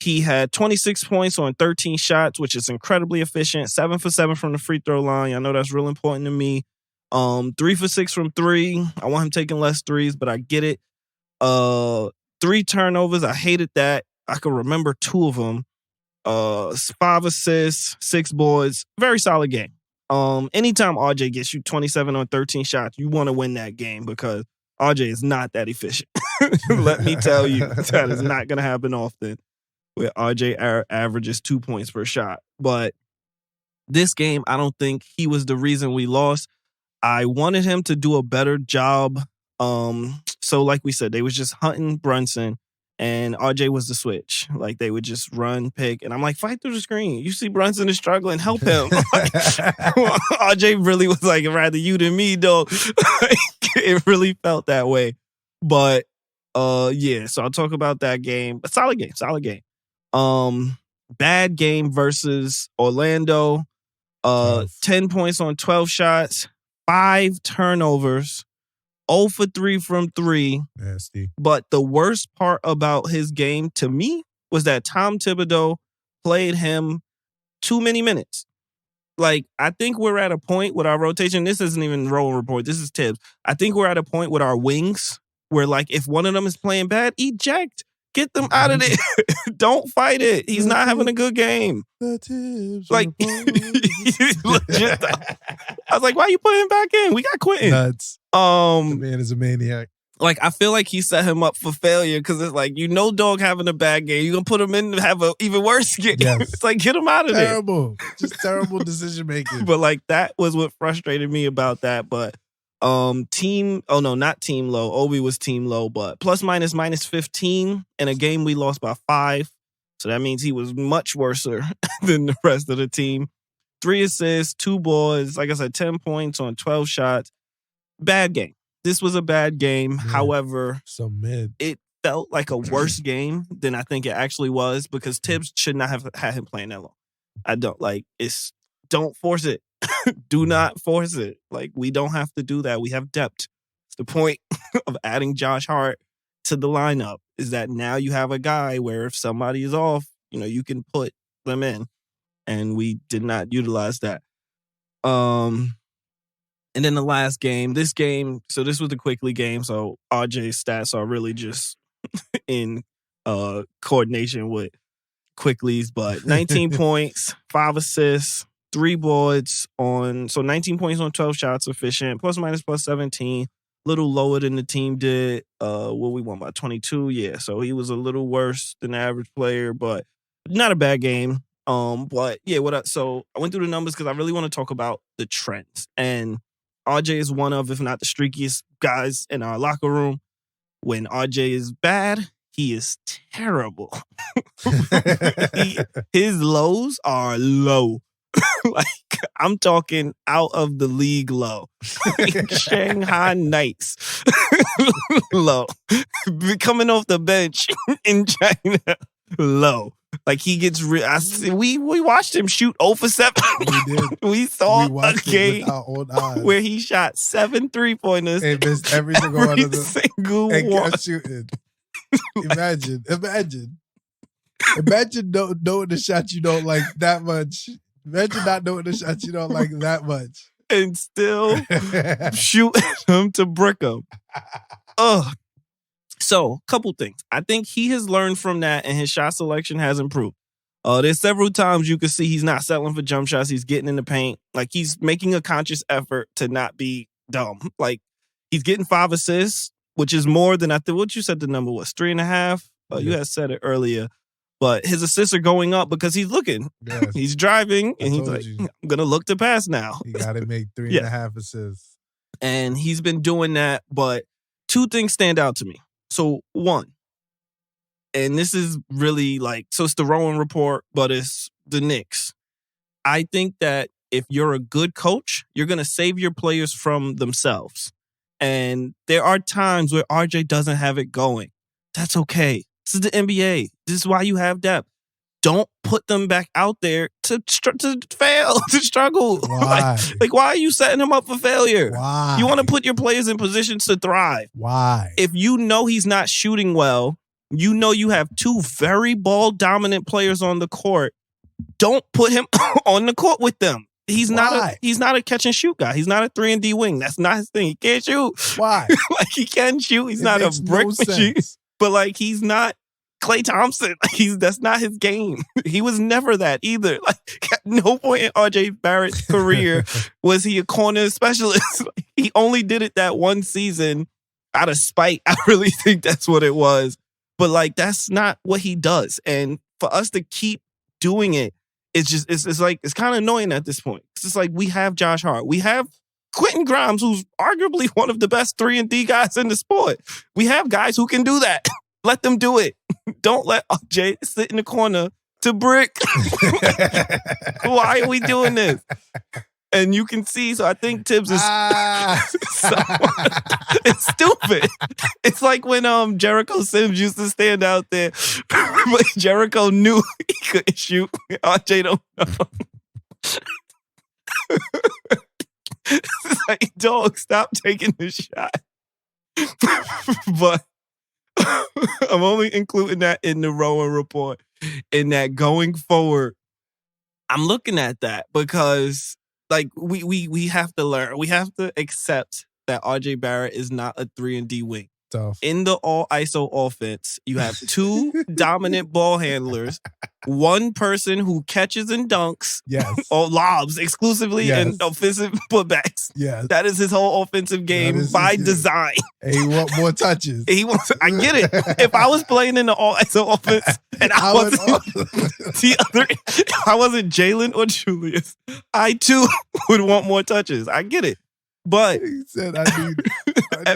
He had 26 points on 13 shots, which is incredibly efficient. 7 for 7 from the free throw line. I know that's real important to me. 3 for 6 from 3. I want him taking less threes, but I get it. 3 turnovers. I hated that. I can remember 2 of them. 5 assists, 6 boards. Very solid game. Anytime RJ gets you 27 on 13 shots, you want to win that game because RJ is not that efficient. Let me tell you, that is not going to happen often where RJ averages 2 points per shot. But this game, I don't think he was the reason we lost. I wanted him to do a better job. So like we said, they was just hunting Brunson. And RJ was the switch. Like, they would just run, pick. And I'm like, fight through the screen. You see Brunson is struggling. Help him. RJ really was like, rather you than me, though. It really felt that way. But, yeah. So I'll talk about that game. But solid game. Bad game versus Orlando. 10 points on 12 shots. 5 turnovers. 0 for 3 from 3. Nasty. But the worst part about his game to me was that Tom Thibodeau played him too many minutes. Like, I think we're at a point with our rotation. This isn't even Rowan Report. This is Tibbs. I think we're at a point with our wings where, like, if one of them is playing bad, eject. Get them out of there. Don't fight it. He's not having a good game. The Tibbs. Like, legit. I was like, why are you putting him back in? We got Quentin. Nuts. The man is a maniac. like, I feel like he set him up for failure because it's like, dog having a bad game. You're going to put him in to have an even worse game. Yes. It's like, get him out of there. Terrible. Just terrible decision making. But, like, that was what frustrated me about that. But not team low. Obi was team low, but plus minus -15 in a game we lost by 5. So that means he was much worse than the rest of the team. 3 assists, 2 boards. Like I said, 10 points on 12 shots. Bad game. This was a bad game. However, it felt like a worse game than I think it actually was because Tibbs should not have had him playing that long. I don't don't force it. Do not force it. Like, we don't have to do that. We have depth. It's the point of adding Josh Hart to the lineup is that now you have a guy where if somebody is off, you can put them in. And we did not utilize that. And then the last game, this was the Quickly game, so RJ's stats are really just in coordination with Quickly's, but 19 points, 5 assists, 3 boards so 19 points on 12 shots efficient, plus minus plus 17, little lower than the team did. What we won by 22, yeah, so he was a little worse than the average player, but not a bad game. But yeah, so I went through the numbers because I really want to talk about the trends. And RJ is one of, if not the streakiest guys in our locker room. When RJ is bad, he is terrible. His lows are low. Like, I'm talking out of the league low. Shanghai Knights low. Coming off the bench in China low. Like, he gets we watched him shoot 0 for 7. We did. We saw a game where he shot 7 3-pointers and missed every single one of them. Single and one. kept shooting. Imagine knowing the shot you don't like that much. Imagine not knowing the shot you don't like that much. And still shooting him to brick him. Ugh. So, couple things. I think he has learned from that and his shot selection has improved. There's several times you can see he's not settling for jump shots. He's getting in the paint. Like, he's making a conscious effort to not be dumb. Like, he's getting 5 assists, which is more than what you said the number was, 3.5? You had said it earlier. But his assists are going up because he's looking. Yes. He's driving, and he's like, I'm going to look to pass now. He got to make 3.5 assists. And he's been doing that, but 2 things stand out to me. So, 1, and this is really so it's the Rowan Report, but it's the Knicks. I think that if you're a good coach, you're going to save your players from themselves. And there are times where RJ doesn't have it going. That's okay. This is the NBA. This is why you have depth. Don't put them back out there to fail, to struggle. Why? Why are you setting them up for failure? Why? You want to put your players in positions to thrive. Why? If you know he's not shooting well, you have 2 very ball-dominant players on the court, don't put him on the court with them. He's not a catch-and-shoot guy. He's not a 3-and-D wing. That's not his thing. He can't shoot. Why? He can shoot. He's not a brick machine. But, he's not Klay Thompson. That's not his game. He was never that either. At no point in RJ Barrett's career was he a corner specialist. He only did it that one season out of spite. I really think that's what it was. But that's not what he does. And for us to keep doing it, it's kind of annoying at this point. It's just we have Josh Hart. We have Quentin Grimes, who's arguably one of the best 3-and-D guys in the sport. We have guys who can do that. Let them do it. Don't let RJ sit in the corner to brick. Why are we doing this? And you can see, so I think Tibbs is it's stupid. It's like when Jericho Sims used to stand out there, but Jericho knew he couldn't shoot. RJ don't know. It's dog, stop taking the shot. But I'm only including that in the Rowan Report. In that going forward, I'm looking at that because we have to learn. We have to accept that RJ Barrett is not a 3-and-D wing. tough. In the all ISO offense, you have 2 dominant ball handlers, 1 person who catches and dunks, or lobs exclusively, and offensive putbacks. Yes. That is his whole offensive game by design. And he wants more touches. I get it. If I was playing in the all ISO offense and I wasn't Jalen or Julius, I too would want more touches. I get it. But he said, I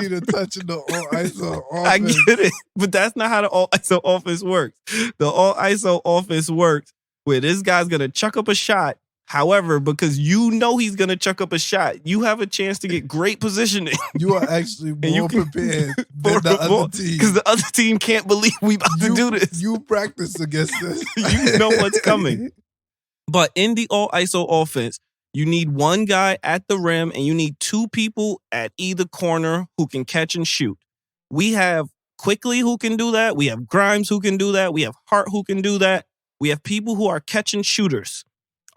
need a touch in the all ISO offense. I get it. But that's not how the all ISO offense works. The all ISO offense works where this guy's going to chuck up a shot. However, because you know he's going to chuck up a shot, you have a chance to get great positioning. You are actually more prepared than the other team. Because the other team can't believe we about to do this. You practice against this. You know what's coming. But in the all ISO offense, you need 1 guy at the rim and you need 2 people at either corner who can catch and shoot. We have Quickly who can do that. We have Grimes who can do that. We have Hart who can do that. We have people who are catch and shooters.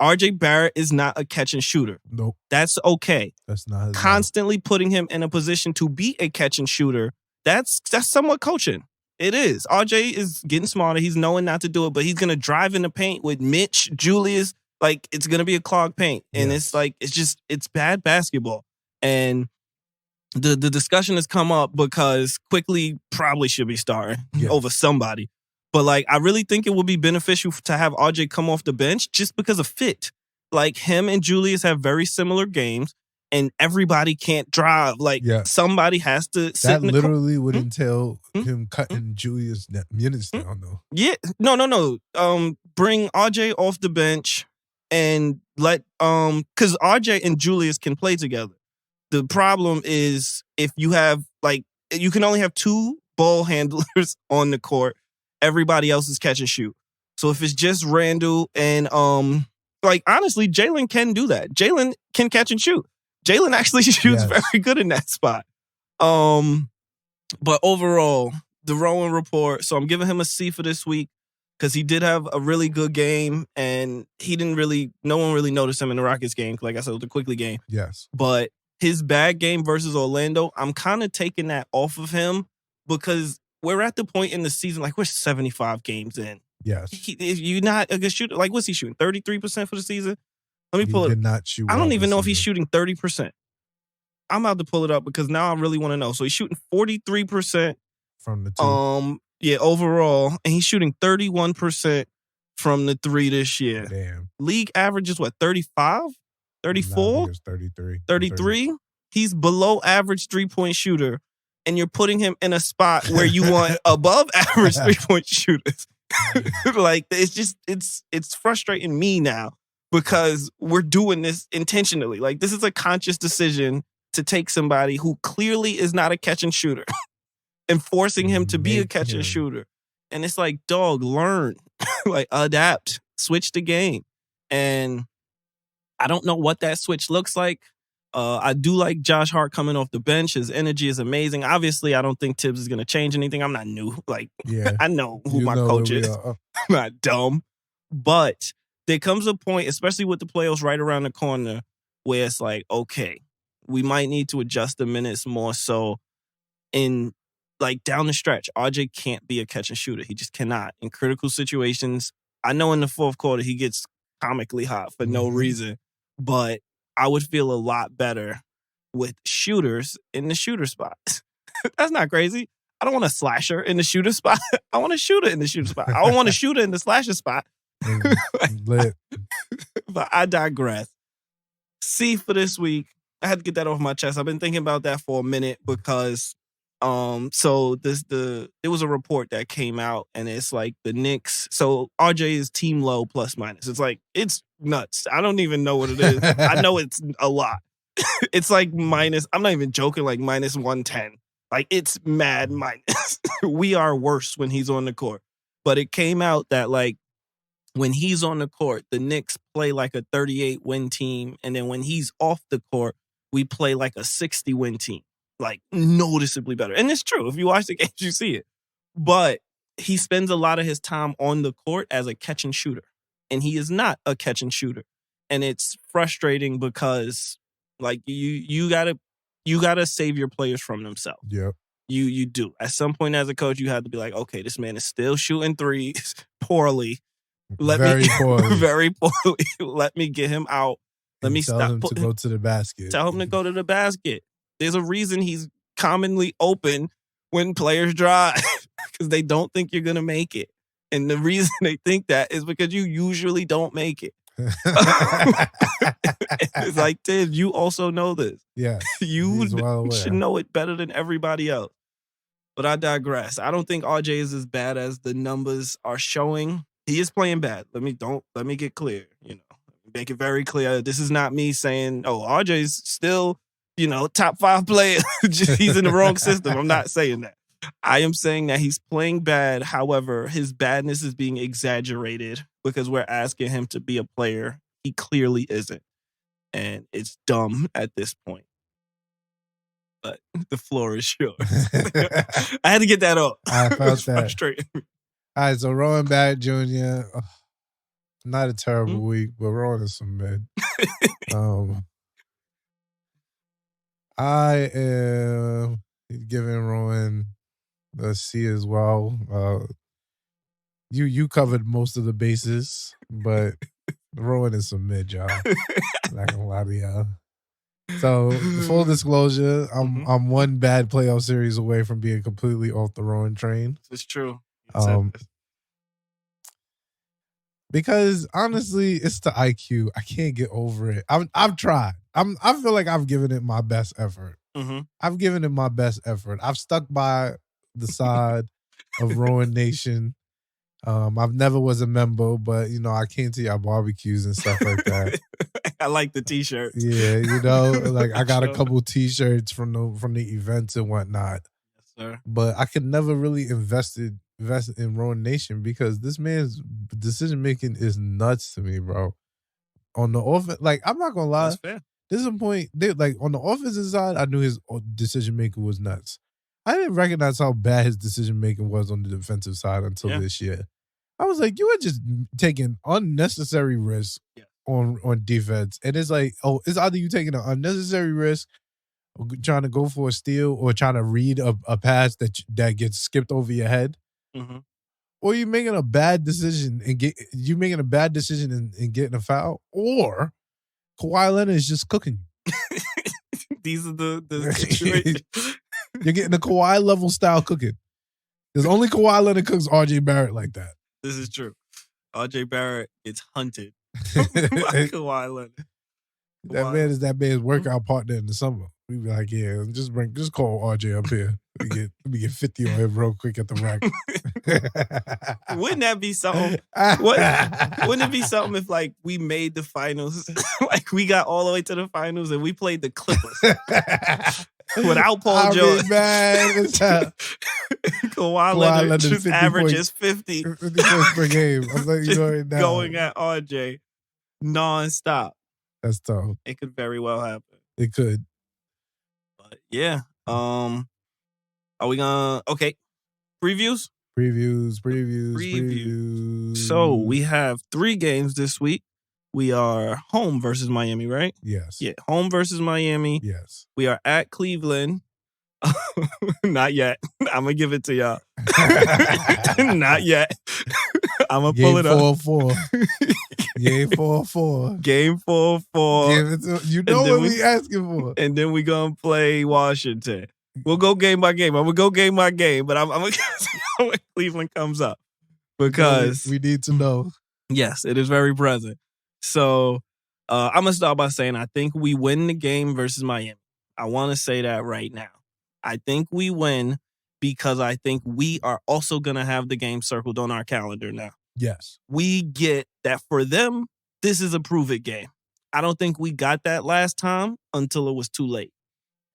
RJ Barrett is not a catch and shooter. Nope. That's okay. That's not his Constantly putting him in a position to be a catch and shooter, that's somewhat coaching. It is. RJ is getting smarter. He's knowing not to do it, but he's going to drive in the paint with Mitch, Julius. Like, it's going to be a clogged paint. And it's bad basketball. And the discussion has come up because Quickly probably should be starting over somebody. But, like, I really think it would be beneficial to have RJ come off the bench just because of fit. Like, him and Julius have very similar games, and everybody can't drive. Like, somebody has to sit that literally would entail him cutting Julius' minutes down, though. Yeah. No. Bring RJ off the bench and let because RJ and Julius can play together. The problem is if you have you can only have 2 ball handlers on the court. Everybody else is catch and shoot. So if it's just Randall and honestly, Jalen can do that. Jalen can catch and shoot. Jalen actually shoots very good in that spot. But overall, the Rowan Report. So I'm giving him a C for this week. Because he did have a really good game, and no one really noticed him in the Rockets game. Like I said, it was a Quickly game. Yes. But his bad game versus Orlando, I'm kind of taking that off of him because we're at the point in the season, like we're 75 games in. Yes. If you're not a good shooter, like what's he shooting? 33% for the season? Let me pull it. Did not shoot. I don't even know if he's shooting 30%. I'm about to pull it up because now I really want to know. So he's shooting 43% from the 2. Overall, and he's shooting 31% from the 3 this year. Damn. League average is what, 35? 34? 33. 33? He's below average 3-point shooter, and you're putting him in a spot where you want above average 3-point shooters. Like, it's frustrating me now because we're doing this intentionally. Like, this is a conscious decision to take somebody who clearly is not a catch and shooter and forcing him to be a catch and shooter. And it's like, dog, learn. Like, adapt. Switch the game. And I don't know what that switch looks like. I do like Josh Hart coming off the bench. His energy is amazing. Obviously, I don't think Tibbs is going to change anything. I'm not new. Like, I know who my coach is. I'm not dumb. But there comes a point, especially with the playoffs right around the corner, where it's like, okay, we might need to adjust the minutes more so in like down the stretch. RJ can't be a catch and shooter. He just cannot. In critical situations, I know in the fourth quarter he gets comically hot for no reason, but I would feel a lot better with shooters in the shooter spot. That's not crazy. I don't want a slasher in the shooter spot. I want a shooter in the shooter spot. I don't want a shooter in the slasher spot. But I digress. C for this week. I had to get that off my chest. I've been thinking about that for a minute because so there was a report that came out and it's like the Knicks. So RJ is team low plus minus. It's like, it's nuts. I don't even know what it is. I know it's a lot. It's like minus, I'm not even joking, like minus 110. Like, it's mad minus. We are worse when he's on the court. But it came out that, like, when he's on the court, the Knicks play like a 38-win team. And then when he's off the court, we play like a 60-win team. Like, noticeably better. And it's true. If you watch the games, you see it. But he spends a lot of his time on the court as a catch and shooter. And he is not a catch and shooter. And it's frustrating because, like, you gotta save your players from themselves. Yep. You do. At some point as a coach, you have to be like, okay, this man is still shooting threes poorly. Very poorly. Very poorly. Let me get him out. Let me tell him to go to the basket. Tell him to go to the basket. There's a reason he's commonly open when players drive because they don't think you're going to make it. And the reason they think that is because you usually don't make it. It's like, Tim, you also know this. Yeah. You should know it better than everybody else. But I digress. I don't think RJ is as bad as the numbers are showing. He is playing bad. Let me get clear. Make it very clear. This is not me saying, oh, RJ's still, top 5 player. He's in the wrong system. I'm not saying that. I am saying that he's playing bad. However, his badness is being exaggerated because we're asking him to be a player he clearly isn't. And it's dumb at this point. But the floor is yours. I had to get that up. I felt that. Frustrating. All right, so Rowan Barrett Jr., not a terrible week, but Rowan is some mid. I am giving Rowan a C as well. You covered most of the bases, but Rowan is some mid, y'all. Not gonna lie to y'all. So, full disclosure, I'm one bad playoff series away from being completely off the Rowan train. It's true. Because honestly, it's the IQ. I can't get over it. I've tried. I feel like I've given it my best effort. Mm-hmm. I've given it my best effort. I've stuck by the side of Rowan Nation. I've never was a member, but I came to y'all barbecues and stuff like that. I like the t-shirts. Yeah, like I got a couple t-shirts from the events and whatnot. Yes, sir. But I could never really invest in Rowan Nation because this man's decision making is nuts to me, bro. On the offense, like I'm not gonna lie, that's fair. There's a point, like on the offensive side, I knew his decision making was nuts. I didn't recognize how bad his decision making was on the defensive side until this year. I was like, you are just taking unnecessary risks on defense, and it's like, it's either you taking an unnecessary risk, or trying to go for a steal, or trying to read a pass that gets skipped over your head. Mm-hmm. Or you making a bad decision and getting a foul, or Kawhi Leonard is just cooking you. These are the You're getting the Kawhi level style cooking. There's only Kawhi Leonard cooks RJ Barrett like that. This is true. RJ Barrett gets hunted by Kawhi Leonard. That man is that man's workout partner in the summer. We be like, yeah, just call RJ up here. Let me get 50 on him real quick at the rack. Wouldn't that be something? Wouldn't it be something if like we made the finals, like we got all the way to the finals and we played the Clippers without Paul George? Kawhi Leonard just averages 50 points per game. I'm letting you know right now. Going at RJ nonstop. That's tough. It could very well happen. It could. But yeah. Are we gonna previews? Previews. So we have 3 games this week. We are home versus Miami, right? Yes. Yeah, home versus Miami. Yes. We are at Cleveland. Not yet. I'm gonna give it to y'all. Not yet. I'm gonna pull it up. 4-4. Game 4-4. Game 4-4. You know what we asking for. And then we gonna play Washington. We'll go game by game. I'm gonna go game by game, but I'm gonna see when Cleveland comes up because we need to know. Yes, it is very present. So I'm gonna start by saying I think we win the game versus Miami. I want to say that right now. I think we win because I think we are also gonna have the game circled on our calendar now. Yes, we get that for them. This is a prove it game. I don't think we got that last time until it was too late.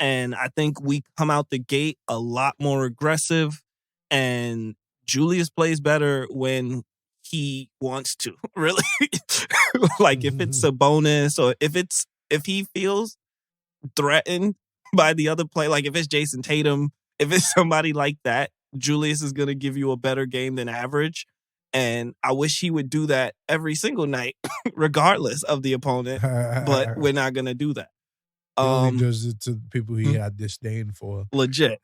And I think we come out the gate a lot more aggressive, and Julius plays better when he wants to, really. Like if it's a bonus or if he feels threatened by the other play, like if it's Jason Tatum, if it's somebody like that, Julius is going to give you a better game than average. And I wish he would do that every single night, regardless of the opponent. But we're not going to do that. He only does it to people he had disdain for. Legit.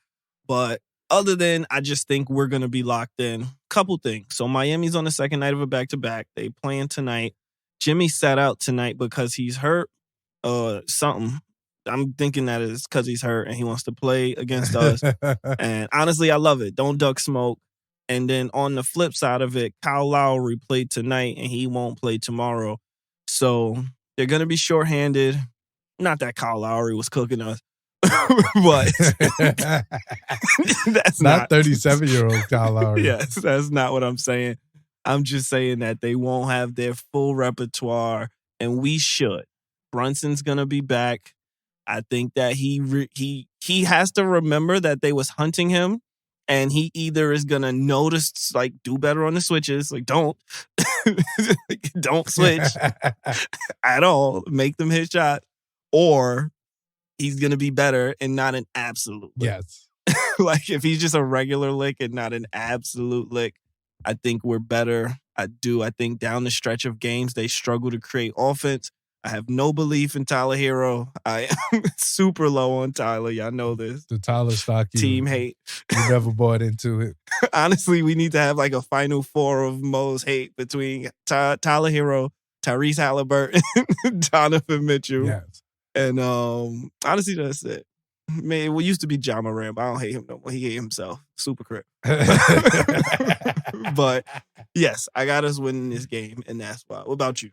But Other than I just think we're going to be locked in. Couple things. So Miami's on the second night of a back-to-back. They playing tonight. Jimmy sat out tonight because he's hurt. Something. I'm thinking that is because he's hurt and he wants to play against us. And honestly, I love it. Don't duck smoke. And then on the flip side of it, Kyle Lowry played tonight and he won't play tomorrow. So they're going to be shorthanded. Not that Kyle Lowry was cooking us. But that's not 37-year-old Kyle Lowry. Yes, that's not what I'm saying. I'm just saying that they won't have their full repertoire, and we should. Brunson's gonna be back. I think that he has to remember that they was hunting him, and he either is gonna notice, like, do better on the switches, like don't switch at all, make them hit shots, or he's going to be better and not an absolute lick. Yes. Like, if he's just a regular lick and not an absolute lick, I think we're better. I think down the stretch of games, they struggle to create offense. I have no belief in Tyler Hero. I am super low on Tyler. Y'all know this. The Tyler stock. Team hate. You never bought into it. Honestly, we need to have like a final four of Mo's hate between Tyler Hero, Tyrese Halliburton, Donovan Mitchell. Yes. And honestly, that's it. Man, we used to be Ja Morant, but I don't hate him no more. He hate himself. Super crip. But yes, I got us winning this game, and that's why. What about you?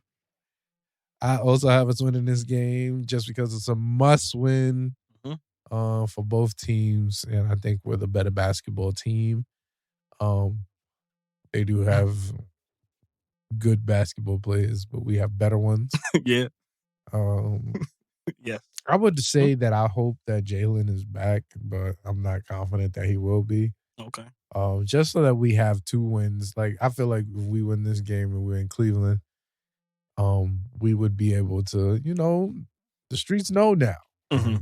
I also have us winning this game just because it's a must-win for both teams, and I think we're the better basketball team. They do have good basketball players, but we have better ones. Yeah. Yes. I would say that I hope that Jalen is back, but I'm not confident that he will be. Okay. Just so that we have 2 wins. Like, I feel like if we win this game and we're in Cleveland, we would be able to, the streets know now. Mm-hmm.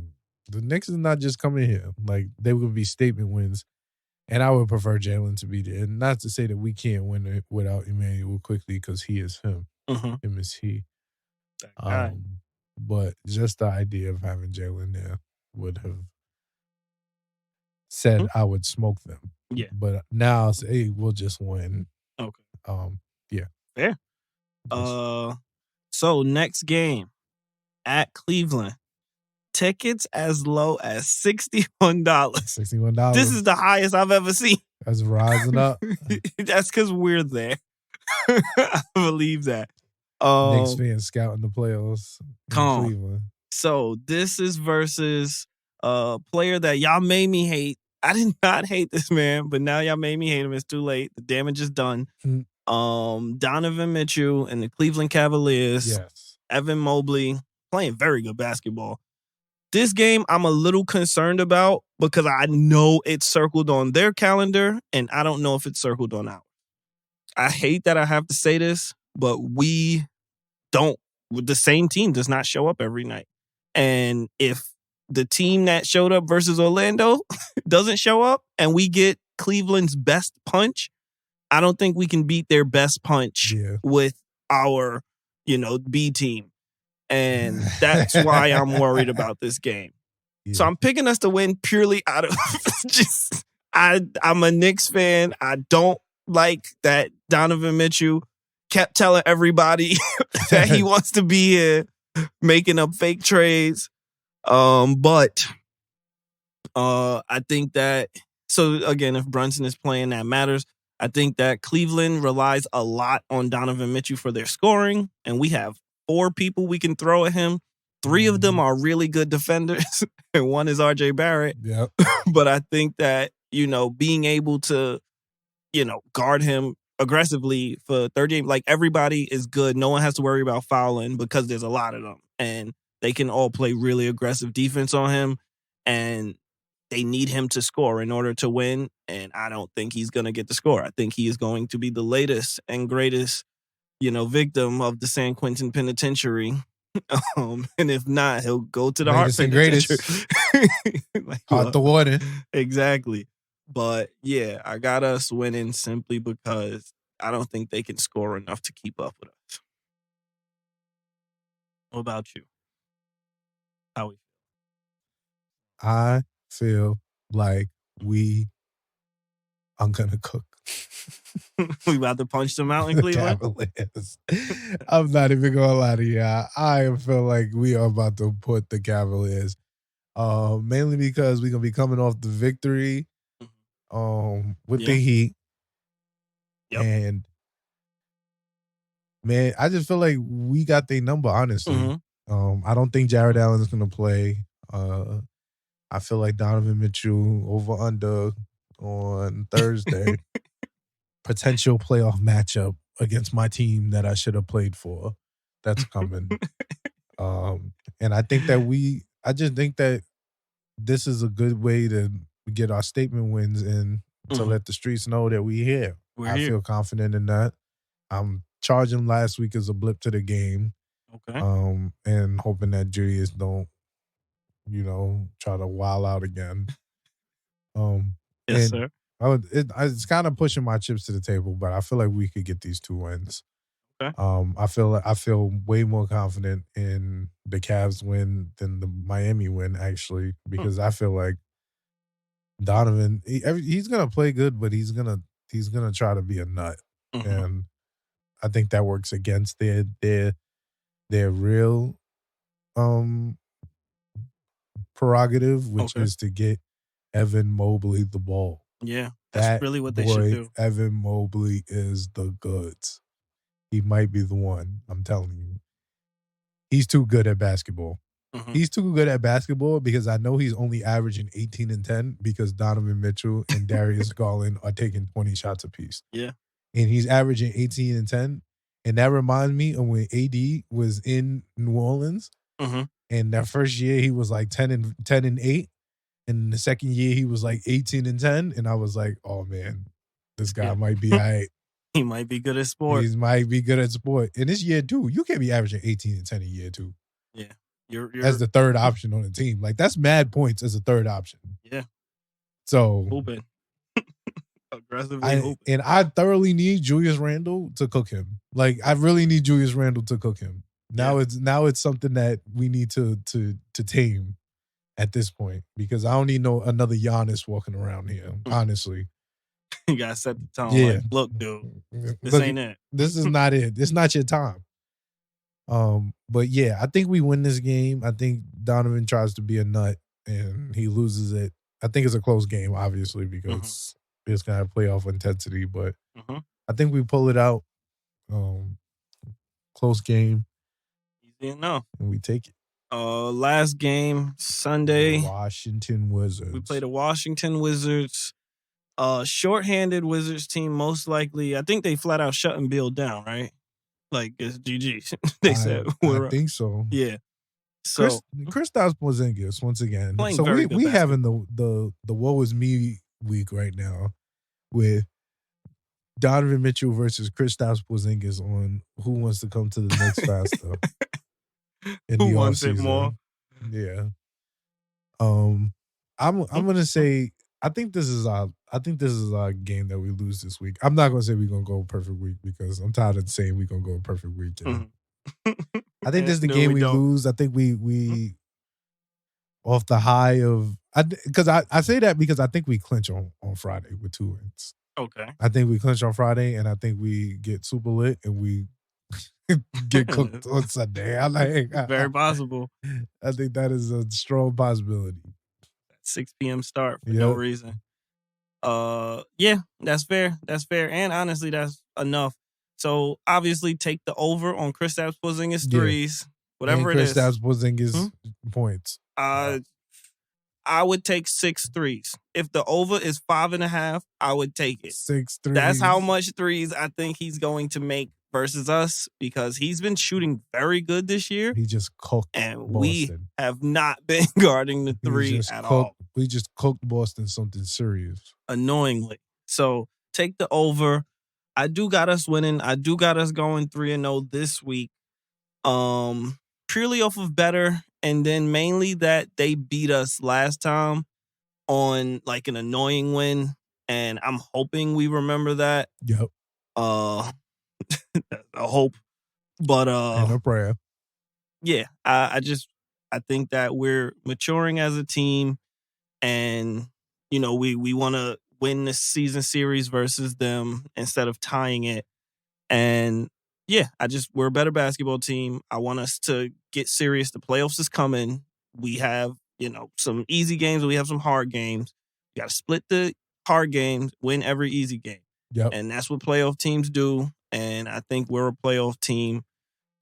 The Knicks is not just coming here. Like, they would be statement wins. And I would prefer Jalen to be there. And not to say that we can't win it without Emmanuel quickly, because he is him. Mm-hmm. Him is he. But just the idea of having Jalen there would have said I would smoke them. Yeah. But now I'll say, hey, we'll just win. Okay. Yeah. Fair. So next game at Cleveland. Tickets as low as $61. $61. This is the highest I've ever seen. That's rising up. That's because we're there. I believe that. Knicks fans scouting the playoffs in Cleveland. So this is versus a player that y'all made me hate. I did not hate this man, but now y'all made me hate him. It's too late. The damage is done. Donovan Mitchell and the Cleveland Cavaliers. Yes. Evan Mobley playing very good basketball. This game I'm a little concerned about because I know it's circled on their calendar and I don't know if it's circled on ours. I hate that I have to say this, but we don't. The same team does not show up every night. And if the team that showed up versus Orlando doesn't show up and we get Cleveland's best punch, I don't think we can beat their best punch with our, B team. And that's why I'm worried about this game. Yeah. So I'm picking us to win purely out of just, I'm a Knicks fan. I don't like that Donovan Mitchell kept telling everybody that he wants to be here, making up fake trades. But I think that, so again, if Brunson is playing, that matters. I think that Cleveland relies a lot on Donovan Mitchell for their scoring, and we have 4 people we can throw at him. 3 of them are really good defenders, and 1 is RJ Barrett. Yep. But I think that, being able to, guard him aggressively for 30, like everybody is good. No one has to worry about fouling because there's a lot of them. And they can all play really aggressive defense on him. And they need him to score in order to win. And I don't think he's going to get the score. I think he is going to be the latest and greatest, victim of the San Quentin Penitentiary. And if not, he'll go to the Hart Penitentiary. Hart the warden. Exactly. But yeah, I got us winning simply because I don't think they can score enough to keep up with us. What about you? How we feel? I feel like we I'm gonna cook. We about to punch them out in Cleveland? Cavaliers. I'm not even gonna lie to you. I feel like we are about to put the Cavaliers. Mainly because we're gonna be coming off the victory with the Heat. Yep. And man, I just feel like we got their number, honestly. I don't think Jared Allen is gonna play. I feel like Donovan Mitchell over under on Thursday. Potential playoff matchup against my team that I should have played for. That's coming. And I think that I just think that this is a good way to get our statement wins in to let the streets know that we here. I feel confident in that. I'm charging last week as a blip to the game. Okay. And hoping that Julius don't, try to wild out again. Yes, sir. It's kind of pushing my chips to the table, but I feel like we could get these 2 wins. Okay. I feel way more confident in the Cavs win than the Miami win, actually, because I feel like Donovan, he's gonna play good, but he's gonna try to be a nut, and I think that works against their real prerogative, which is to get Evan Mobley the ball. Yeah, that's really what they should do. Evan Mobley is the goods. He might be the one. I'm telling you. He's too good at basketball. He's too good at basketball because I know he's only averaging 18 and 10 because Donovan Mitchell and Darius Garland are taking 20 shots apiece. Yeah. And he's averaging 18 and 10. And that reminds me of when AD was in New Orleans. And that first year he was like 10 and 8. And the second year he was like 18 and 10. And I was like, oh man, this guy might be all right. He might be good at sport. He might be good at sport. And this year too, you can't be averaging 18 and 10 a year too. Yeah. You're as the third option on the team. Like that's mad points as a third option. Yeah. So hooping. Aggressively hooping. And I thoroughly need Julius Randle to cook him. Like I really need Julius Randle to cook him. Now it's something that we need to tame at this point because I don't need another Giannis walking around here, honestly. You gotta set the tone. Yeah. Like, look, dude, this ain't it. This is not it. It's not your time. But yeah, I think we win this game. I think Donovan tries to be a nut and he loses it. I think it's a close game, obviously, because it's gonna have playoff intensity. But I think we pull it out. Close game. Easy enough. And we take it. Last game, Sunday. Washington Wizards. We play the Washington Wizards. Shorthanded Wizards team, most likely. I think they flat out shutting Bill down, right? Like it's GG. They said I think so. Yeah. So Kristaps Porzingis once again. Playing So very we good having the woe is me week right now with Donovan Mitchell versus Kristaps Porzingis on who wants to come to the Knicks faster. Who wants it more? Yeah. I'm gonna say I think this is our game that we lose this week. I'm not gonna say we're gonna go a perfect week because I'm tired of saying we're gonna go a perfect week. I think this is the game we lose. I think we off the high of because I say that because I think we clinch on Friday with 2 wins. Okay. I think we clinch on Friday and I think we get super lit and we get cooked on Sunday. Very possible. I think that is a strong possibility. 6 p.m. start for no reason. Yeah, that's fair. That's fair. And honestly, that's enough. So obviously take the over on Kristaps Porzingis threes, whatever and it is. Kristaps Porzingis points. I would take 6 threes. If the over is 5.5, I would take it. 6 threes. That's how much threes I think he's going to make versus us because he's been shooting very good this year. He just cooked and Boston. We have not been guarding the three at all. We just cooked Boston something serious. Annoyingly. So take the over. I do got us winning. I do got us going 3-0 this week. Purely off of better. And then mainly that they beat us last time on like an annoying win. And I'm hoping we remember that. Yep. A hope. But and a prayer. Yeah. I think that we're maturing as a team and you know, we want to win the season series versus them instead of tying it. And yeah, we're a better basketball team. I want us to get serious. The playoffs is coming. We have, some easy games. We have some hard games. You got to split the hard games, win every easy game. Yep. And that's what playoff teams do. And I think we're a playoff team.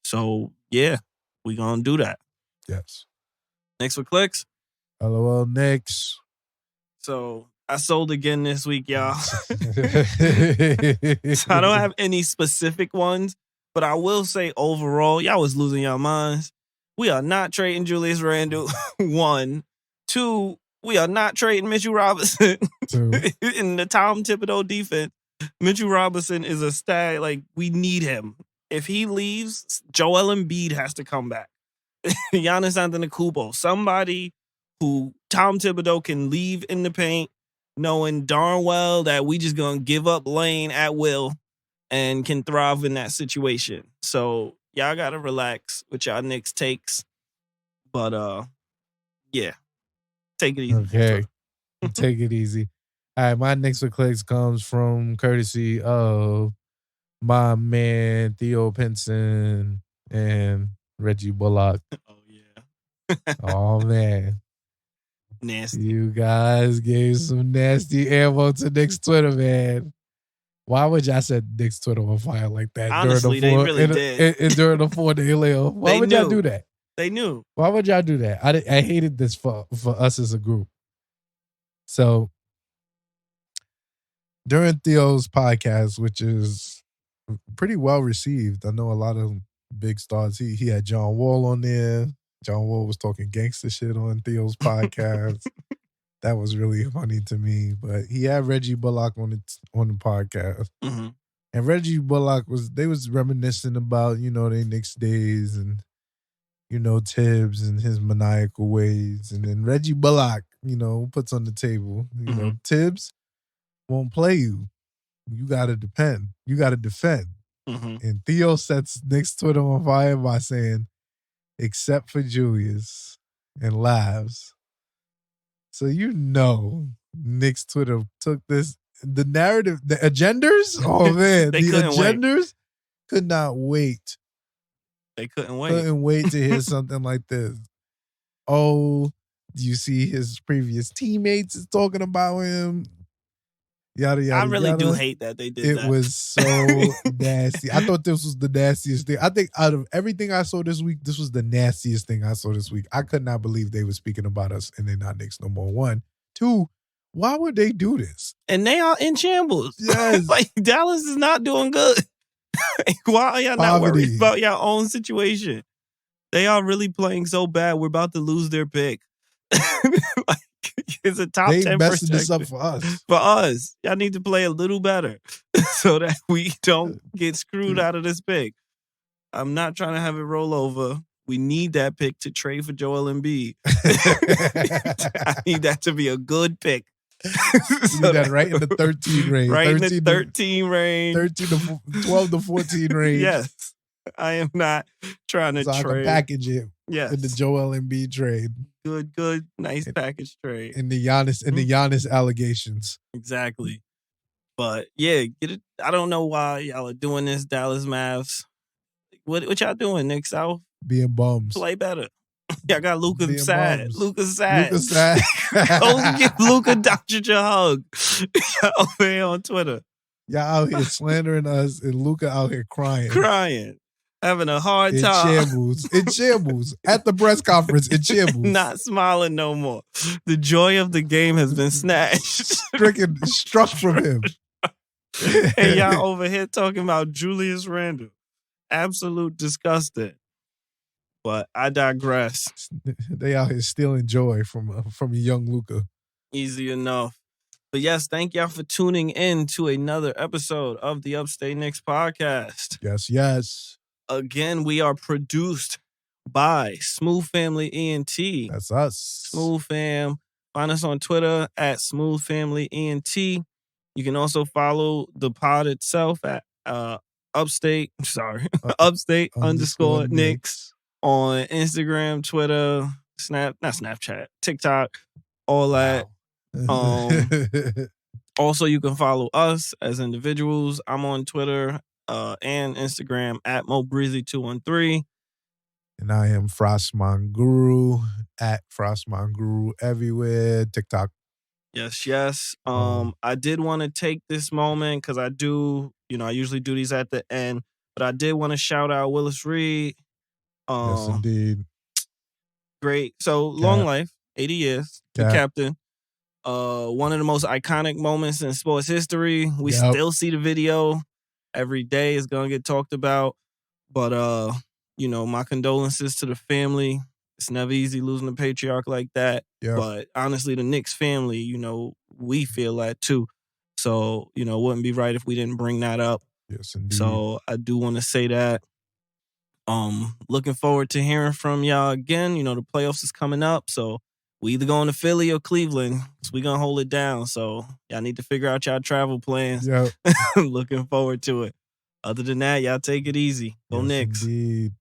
So yeah, we're going to do that. Yes. Next for clicks. LOL Knicks. So I sold again this week, y'all. So I don't have any specific ones, but I will say overall, y'all was losing your minds. We are not trading Julius Randle. 1. 2, we are not trading Mitchell Robinson. 2. In the Tom Thibodeau defense, Mitchell Robinson is a stag. Like, we need him. If he leaves, Joel Embiid has to come back. Giannis Antetokounmpo, somebody who Tom Thibodeau can leave in the paint, knowing darn well that we just gonna give up lane at will and can thrive in that situation. So y'all gotta relax with y'all Knicks takes. But yeah. Take it easy. Okay. Take it easy. All right, my Knicks with clicks comes from courtesy of my man Theo Pinson and Reggie Bullock. Oh yeah. Oh man. Nasty. You guys gave some nasty ammo to Knicks Twitter, man. Why would y'all set Knicks Twitter on fire like that? Honestly, during they really did. During the 4-day layoff. Why would y'all do that? They knew. Why would y'all do that? I hated this for us as a group. So during Theo's podcast, which is pretty well received, I know a lot of big stars. He had John Wall on there. John Wall was talking gangster shit on Theo's podcast. That was really funny to me. But he had Reggie Bullock on the podcast. Mm-hmm. And Reggie Bullock was reminiscing about, their Knicks days and, Tibbs and his maniacal ways. And then Reggie Bullock, puts on the table, Tibbs won't play you. You got to depend. You got to defend. Mm-hmm. And Theo sets Knicks Twitter on fire by saying, except for Julius, and laughs. So Knicks Twitter took the narrative, the agenders. Oh man, the agenders could not wait. They couldn't wait. Couldn't wait to hear something like this. Oh, do you see his previous teammates is talking about him? Yada yada. I really yada. do hate that they did that. It was so nasty. I thought this was the nastiest thing. I think out of everything I saw this week, this was the nastiest thing I saw this week. I could not believe they were speaking about us and they're not Knicks no more. 1. 2, why would they do this? And they are in shambles. Yes. Like, Dallas is not doing good. Why are y'all not worried about your own situation? They are really playing so bad. We're about to lose their pick. Like, it's a top 10 They messing this up for us. For us. Y'all need to play a little better so that we don't get screwed out of this pick. I'm not trying to have it roll over. We need that pick to trade for Joel Embiid. I need that to be a good pick. You need that right in the 13 range. Right in the 13 range. 12 to 14 range. Yes. I am not trying to so trade. I can package it in the Joel Embiid trade. Good, nice package trade. In the Giannis allegations. Exactly. But yeah, get it. I don't know why y'all are doing this, Dallas Mavs. What y'all doing, Knicks South? Being bums. Play better. Y'all got Luka sad. Luka's sad. Go give Luka Doncic a hug. Y'all over here on Twitter. Y'all out here slandering us and Luka out here crying. Having a hard time. In shambles. At the press conference, in shambles. Not smiling no more. The joy of the game has been snatched. Struck from him. And y'all over here talking about Julius Randle. Absolute disgusting. But I digress. They out here stealing joy from a young Luka. Easy enough. But yes, thank y'all for tuning in to another episode of the Upstate Knicks podcast. Yes. Again, we are produced by Smooth Family ENT. That's us. Smooth Fam. Find us on Twitter at Smooth Family ENT. You can also follow the pod itself at Upstate _ Knicks on Instagram, Twitter, not Snapchat, TikTok, all that. Wow. Also, you can follow us as individuals. I'm on Twitter and Instagram at MoBreezy213. And I am Frostman Guru at Frostman Guru everywhere. TikTok. Yes. I did want to take this moment because I usually do these at the end, but I did want to shout out Willis Reed. Yes, indeed. Great. So long life, 80 years, the captain. One of the most iconic moments in sports history. We still see the video every day. It's gonna get talked about. But my condolences to the family. It's never easy losing a patriarch like that. Yep. But honestly, the Knicks family, we feel that too. So, it wouldn't be right if we didn't bring that up. Yes, indeed. So I do want to say that. Looking forward to hearing from y'all again. The playoffs is coming up. So we either going to Philly or Cleveland. So we going to hold it down. So y'all need to figure out y'all travel plans. Yep. Looking forward to it. Other than that, y'all take it easy. Go Knicks. Indeed.